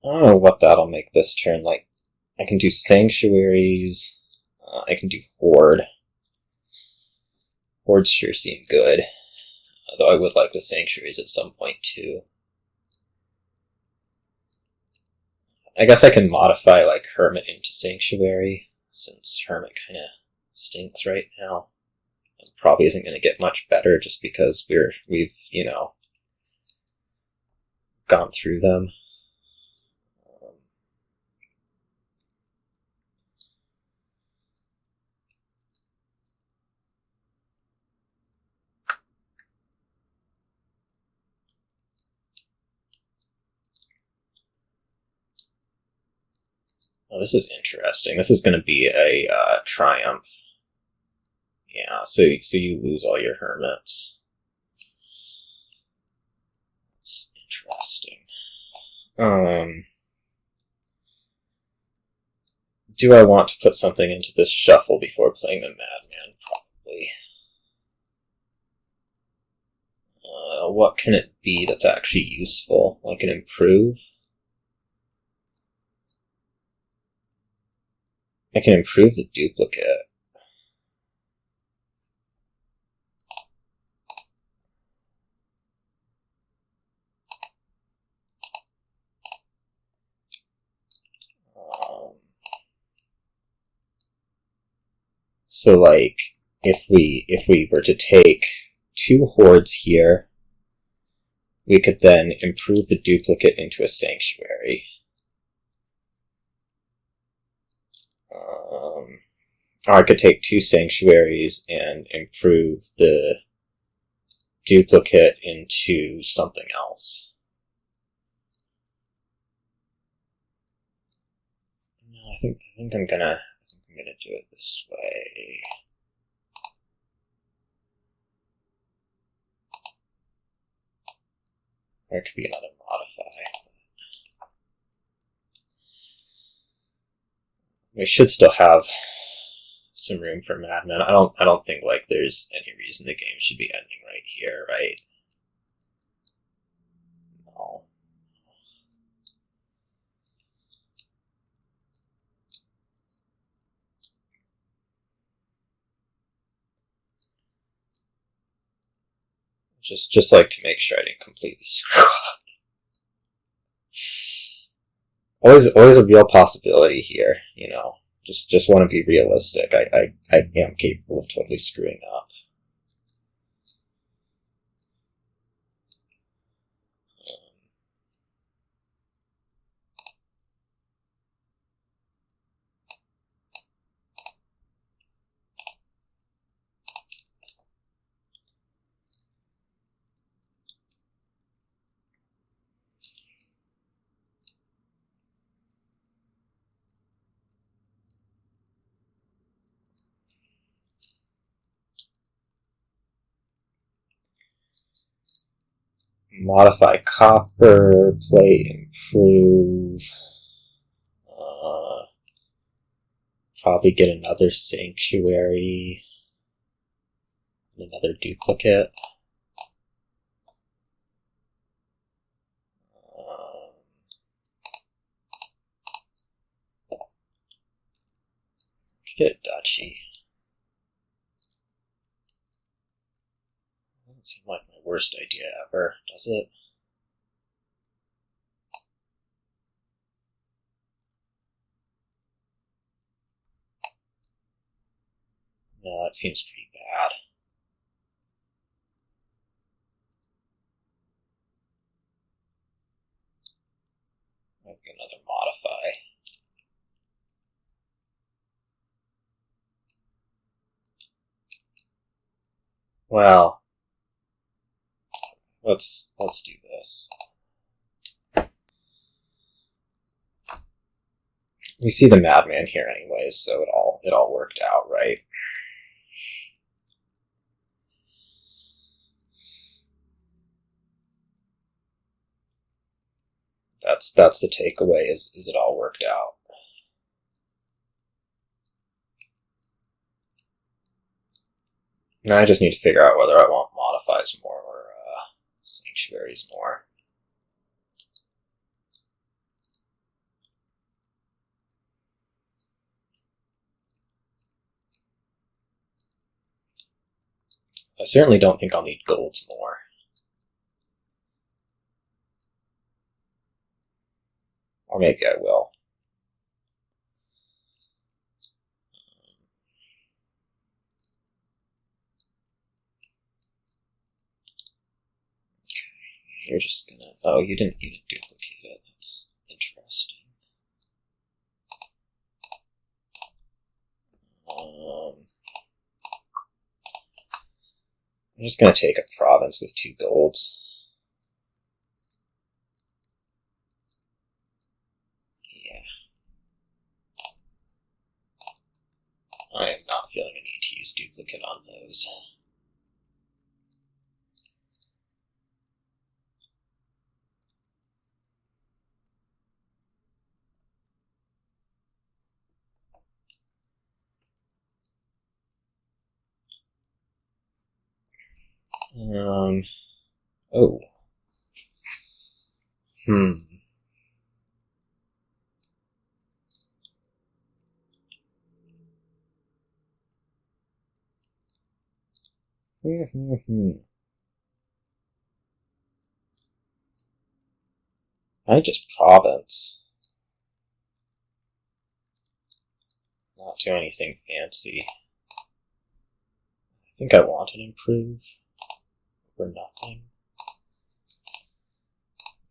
Speaker 1: I don't know what that'll make this turn. Like, I can do sanctuaries. I can do Hoard. Hoards sure seem good. Although I would like the sanctuaries at some point too. I guess I can modify like Hermit into sanctuary, since Hermit kind of stinks right now. It probably isn't going to get much better just because we've you know, gone through them. Oh, this is interesting. This is going to be a triumph. Yeah, so you lose all your hermits. It's interesting. Do I want to put something into this shuffle before playing the Madman? Probably. What can it be that's actually useful? Like an improve? I can improve the duplicate. So like, if we were to take 2 Hoards here, we could then improve the duplicate into a sanctuary. Or I could take 2 sanctuaries and improve the duplicate into something else. No, I think I'm gonna do it this way. There could be another modify. We should still have some room for Madmen. I don't think like there's any reason the game should be ending right here, right? No. Just like to make sure I didn't completely screw up. Always a real possibility here, you know. Just want to be realistic. I am capable of totally screwing up. Modify copper, play improve. Probably get another sanctuary. Another duplicate. Get a duchy. Doesn't seem like my worst idea ever, does it? No, that seems pretty bad. Maybe another modify. Well, let's do this. We see the madman here anyways, so it all worked out, right? That's the takeaway, is it all worked out. Now I just need to figure out whether I want modifies more or sanctuaries more. I certainly don't think I'll need golds more. Or maybe I will. Okay, you're just gonna... Oh, you didn't duplicate it. That's interesting. I'm just gonna take a province with 2 golds. I am not feeling a need to use duplicate on those. Oh. I just province. Not do anything fancy. I think I want an improve or nothing.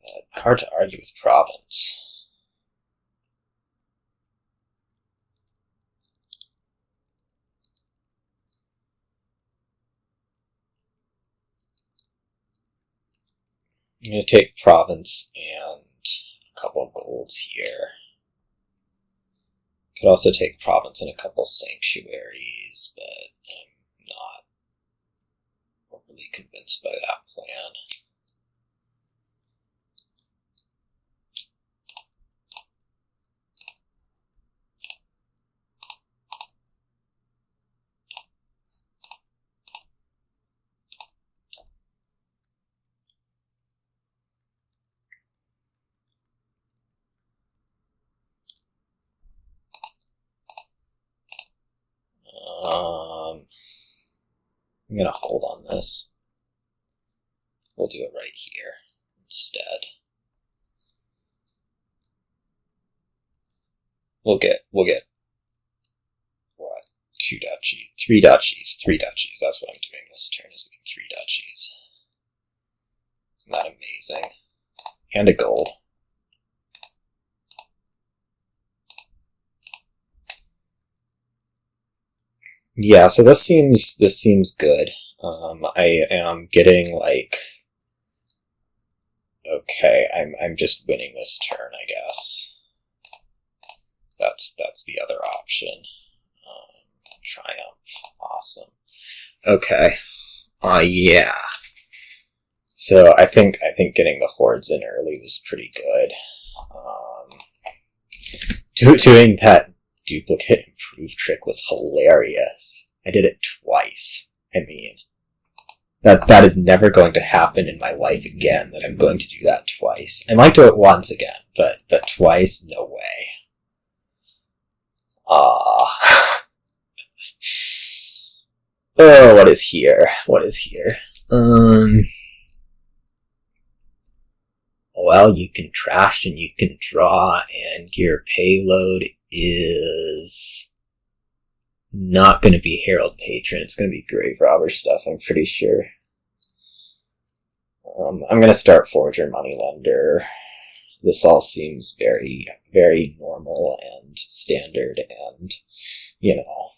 Speaker 1: But hard to argue with province. I'm going to take province and a couple of golds here. Could also take province and a couple sanctuaries, but I'm not overly convinced by that plan. I'm gonna hold on this. We'll do it right here instead. We'll get what? 2 duchies, 3 duchies, 3 duchies. That's what I'm doing this turn, is getting 3 duchies. Isn't that amazing? And a gold. Yeah, so this seems good. I am getting like, okay, I'm just winning this turn, I guess. That's the other option. Triumph, awesome. Okay, yeah. So I think getting the Hoards in early was pretty good. Doing that duplicate improve trick was hilarious. I did it twice. I mean, that is never going to happen in my life again, that I'm going to do that twice. I might do it once again, but twice, no way. Oh, what is here? What is here? Well, you can trash and you can draw, and your payload is not going to be Herald Patron. It's going to be Graverobber stuff, I'm pretty sure. I'm going to start Forager Moneylender. This all seems very, very normal and standard, and, you know,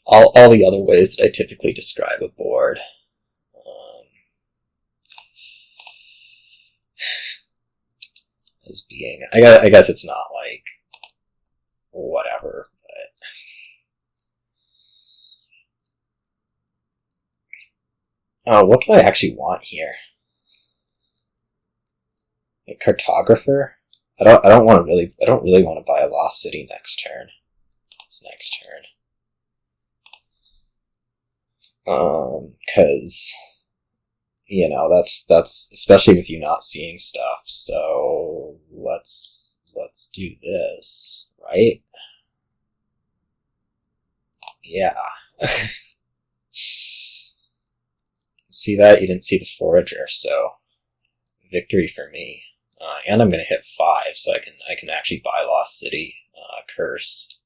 Speaker 1: all the other ways that I typically describe a board. As being, I guess it's not like whatever, but what do I actually want here? A Cartographer? I don't really want to buy a Lost City next turn. This next turn. Cause, you know, that's especially with you not seeing stuff, so let's do this, right? Yeah. See that? You didn't see the Forager, so victory for me. And I'm gonna hit 5, so I can actually buy Lost City, Curse.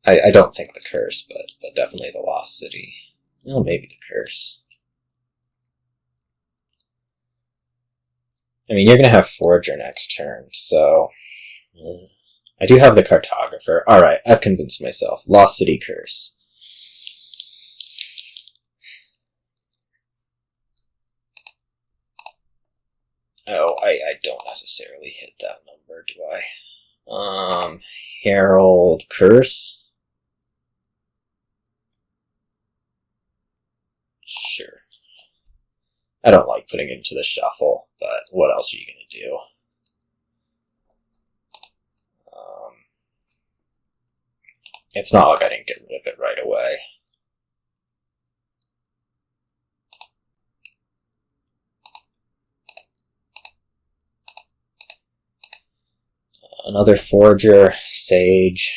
Speaker 1: I don't think the Curse, but definitely the Lost City. Well, maybe the Curse. I mean, you're gonna have Forager next turn, so I do have the Cartographer. Alright, I've convinced myself. Lost City, Curse. Oh, I don't necessarily hit that number, do I? Herald, Curse? Sure. I don't like putting it into the shuffle, but what else are you going to do? It's not like I didn't get rid of it right away. Another Forager, Sage.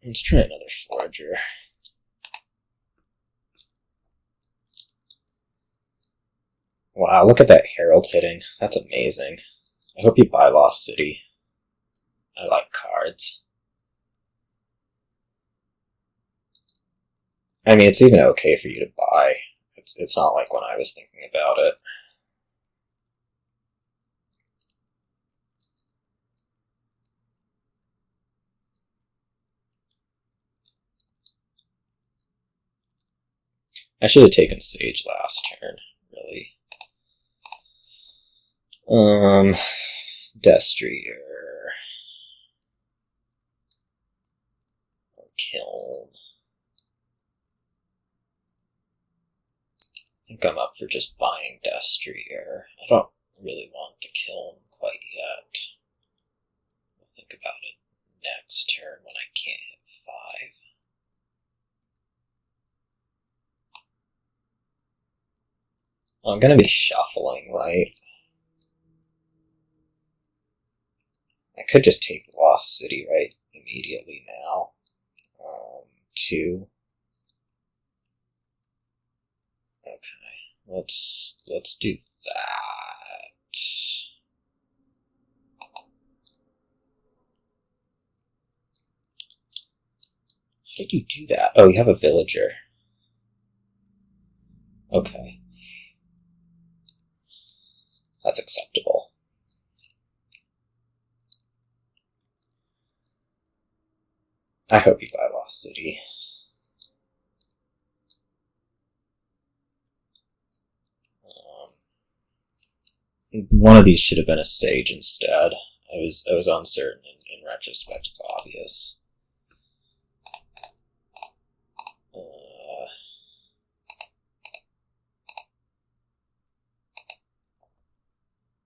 Speaker 1: Let's try another Forager. Wow, look at that Herald hitting. That's amazing. I hope you buy Lost City. I like cards. I mean, it's even okay for you to buy. It's not like when I was thinking about it. I should have taken Sage last turn, really. Destrier. Or Kiln. I think I'm up for just buying Destrier. I don't really want the Kiln quite yet. We'll think about it next turn when I can't hit 5. Well, I'm gonna be shuffling, right? I could just take the Lost City right immediately now. 2. Okay, let's do that. How did you do that? Oh, you have a villager. Okay. That's acceptable. I hope you buy Lost City. One of these should have been a Sage instead. I was uncertain. In retrospect, it's obvious.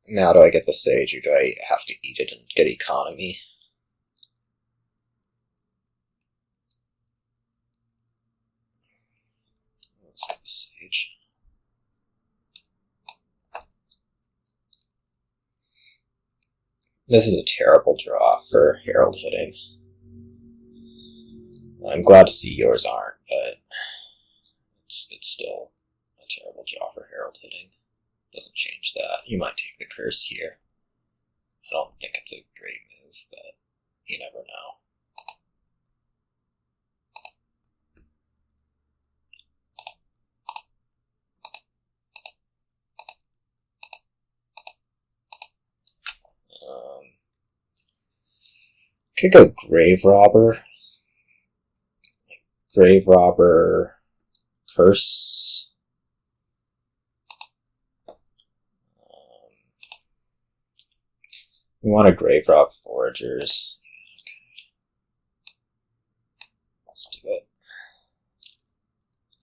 Speaker 1: Now do I get the Sage, or do I have to eat it and get economy? Let's get the Sage. This is a terrible draw for Herald hitting. I'm glad to see yours aren't, but it's still a terrible draw for Herald hitting. Doesn't change that. You might take the curse here. I don't think it's a great move, but you never know. Could go Graverobber. Graverobber, Curse. We want to Graverobber Foragers. Okay. Let's do it.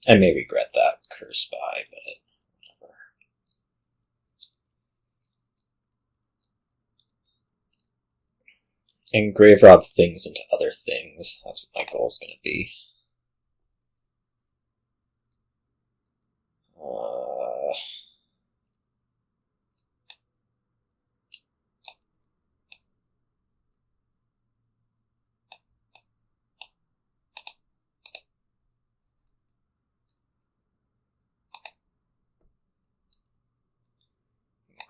Speaker 1: I may regret that Curse buy, but whatever. And Graverob things into other things. That's what my goal's going to be.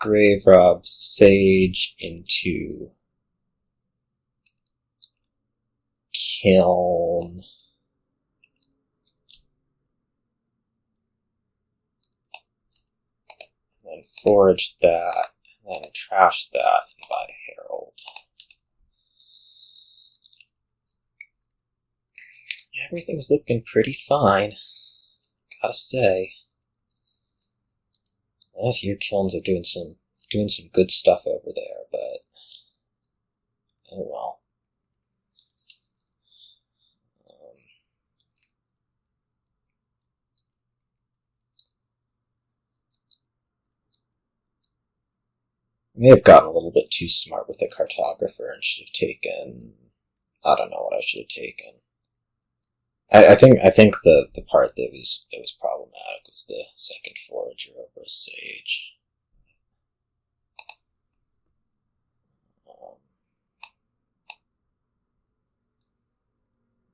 Speaker 1: Graverob Sage into Kiln. And then forage that, and then trash that and buy Herald. Everything's looking pretty fine, gotta say. Yes, your kilns are doing some good stuff over there, but oh well. I may have gotten a little bit too smart with the Cartographer and should have taken. I don't know what I should have taken. I think the part that was problematic was the second Forager over a Sage.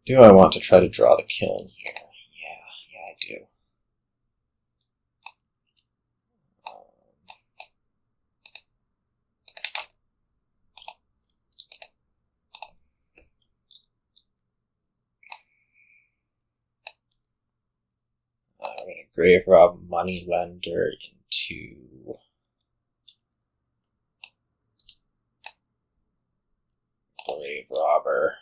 Speaker 1: Do I want to try to draw the Kiln here? Yeah, I do. We're going to Graverobber Moneylender into Graverobber,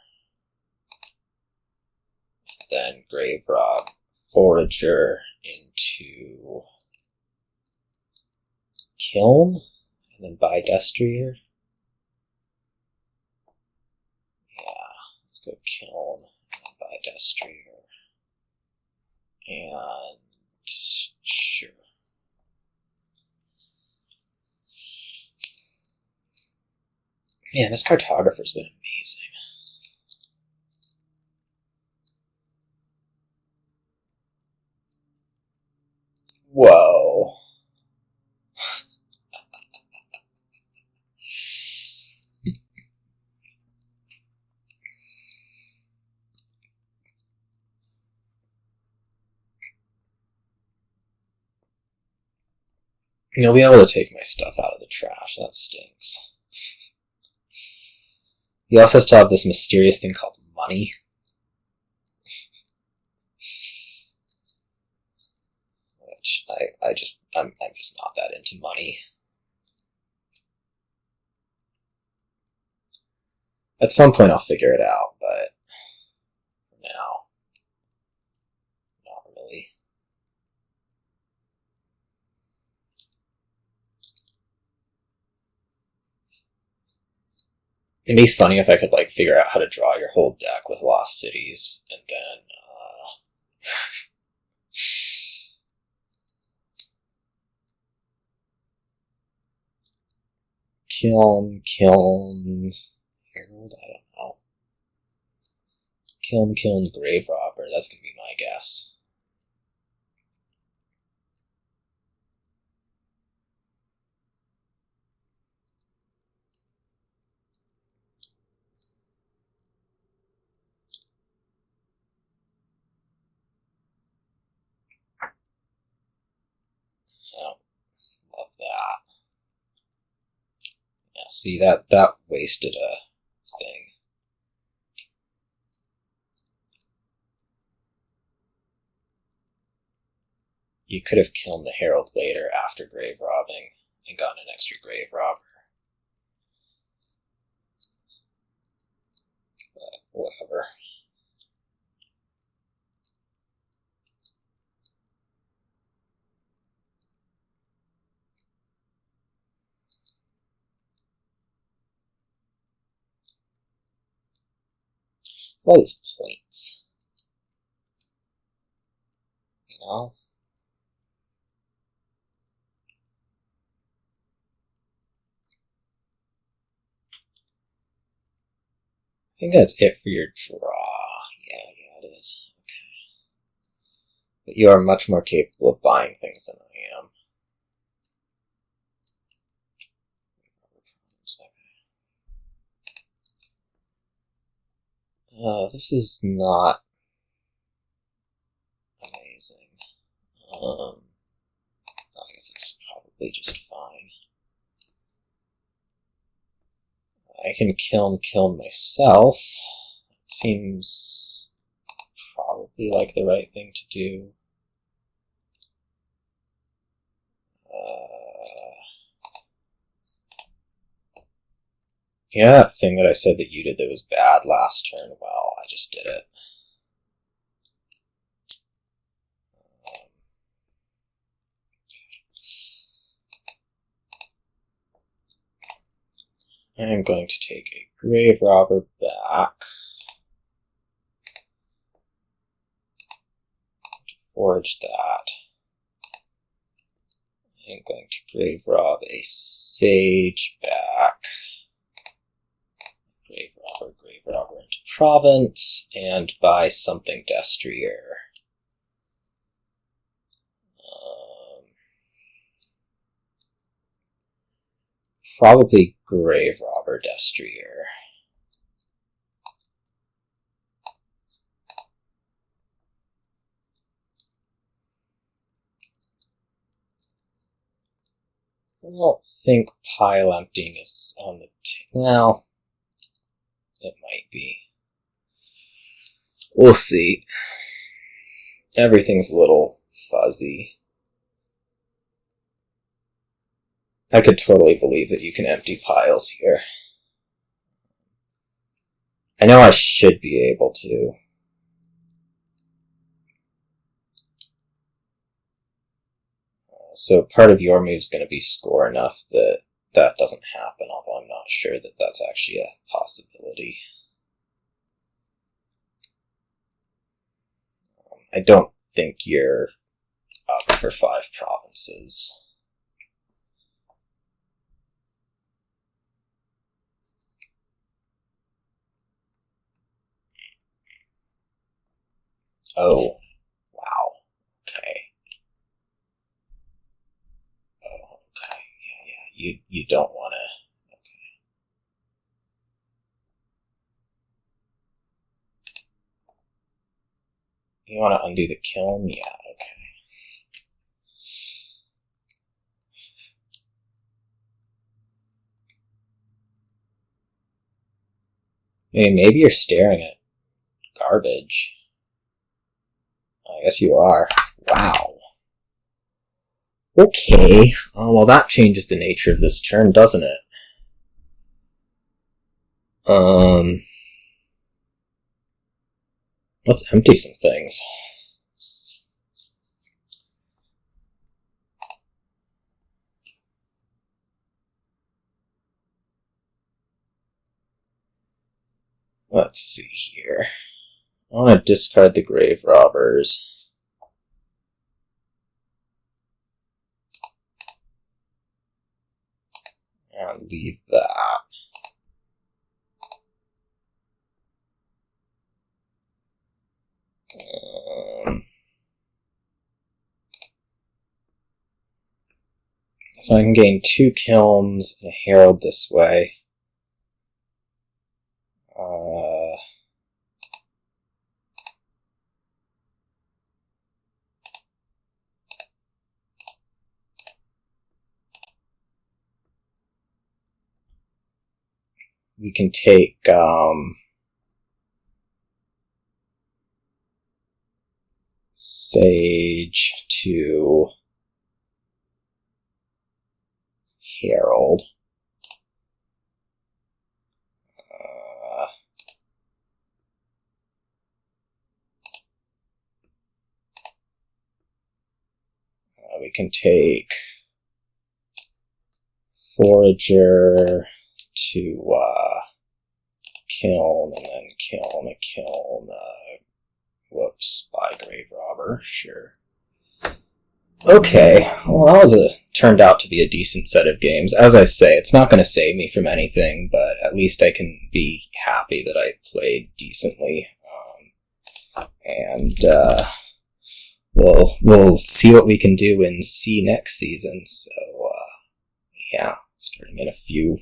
Speaker 1: then Graverobber Forager into Kiln, and then buy Destrier. Yeah, let's go Kiln and buy Destrier. And sure. Man, this Cartographer's been amazing. Whoa. You'll be able to take my stuff out of the trash. That stinks. You also still have this mysterious thing called money. Which I'm just not that into money. At some point I'll figure it out, but for now, not really. It'd be funny if I could, like, figure out how to draw your whole deck with Lost Cities, and then, Kiln, Herald, I don't know. Kiln, Graverobber, that's gonna be my guess. Oh, love that. Yeah, see, that wasted a thing. You could have killed the Herald later after grave robbing and gotten an extra Graverobber. But whatever. All these points. You know? I think that's it for your draw. Yeah, it is. Okay. But you are much more capable of buying things than I am. This is not amazing. I guess it's probably just fine. I can kill myself. It seems probably like the right thing to do. Yeah, that thing that I said that you did that was bad last turn, well, I just did it. I'm going to take a Graverobber back. Forge that. I'm going to Graverob a Sage back. Graverobber into Province, and buy something Destrier. Probably Graverobber Destrier. I don't think pile emptying is on the well, it might be. We'll see. Everything's a little fuzzy. I could totally believe that you can empty piles here. I know I should be able to. So part of your move is going to be score enough that that doesn't happen, although I'm not sure that that's actually a possibility. I don't think you're up for 5 provinces. Oh, wow. Okay. Oh, okay. Yeah. You don't want to. Okay. You want to undo the kiln? Yeah, okay. I mean, maybe you're staring at garbage. I guess you are. Wow. Okay. Oh, well, that changes the nature of this turn, doesn't it? Let's empty some things. Let's see here. I want to discard the Graverobbers. And leave that. So I can gain 2 Kilns and a Herald this way. We can take Sage to Herald. We can take Forager to Kiln, and then Kiln, whoops, by Graverobber, sure. Okay, well that turned out to be a decent set of games. As I say, it's not going to save me from anything, but at least I can be happy that I played decently. And we'll see what we can do in C next season, so yeah, starting in a few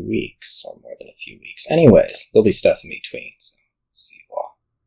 Speaker 1: weeks, or more than a few weeks. Anyways, there'll be stuff in between, so see.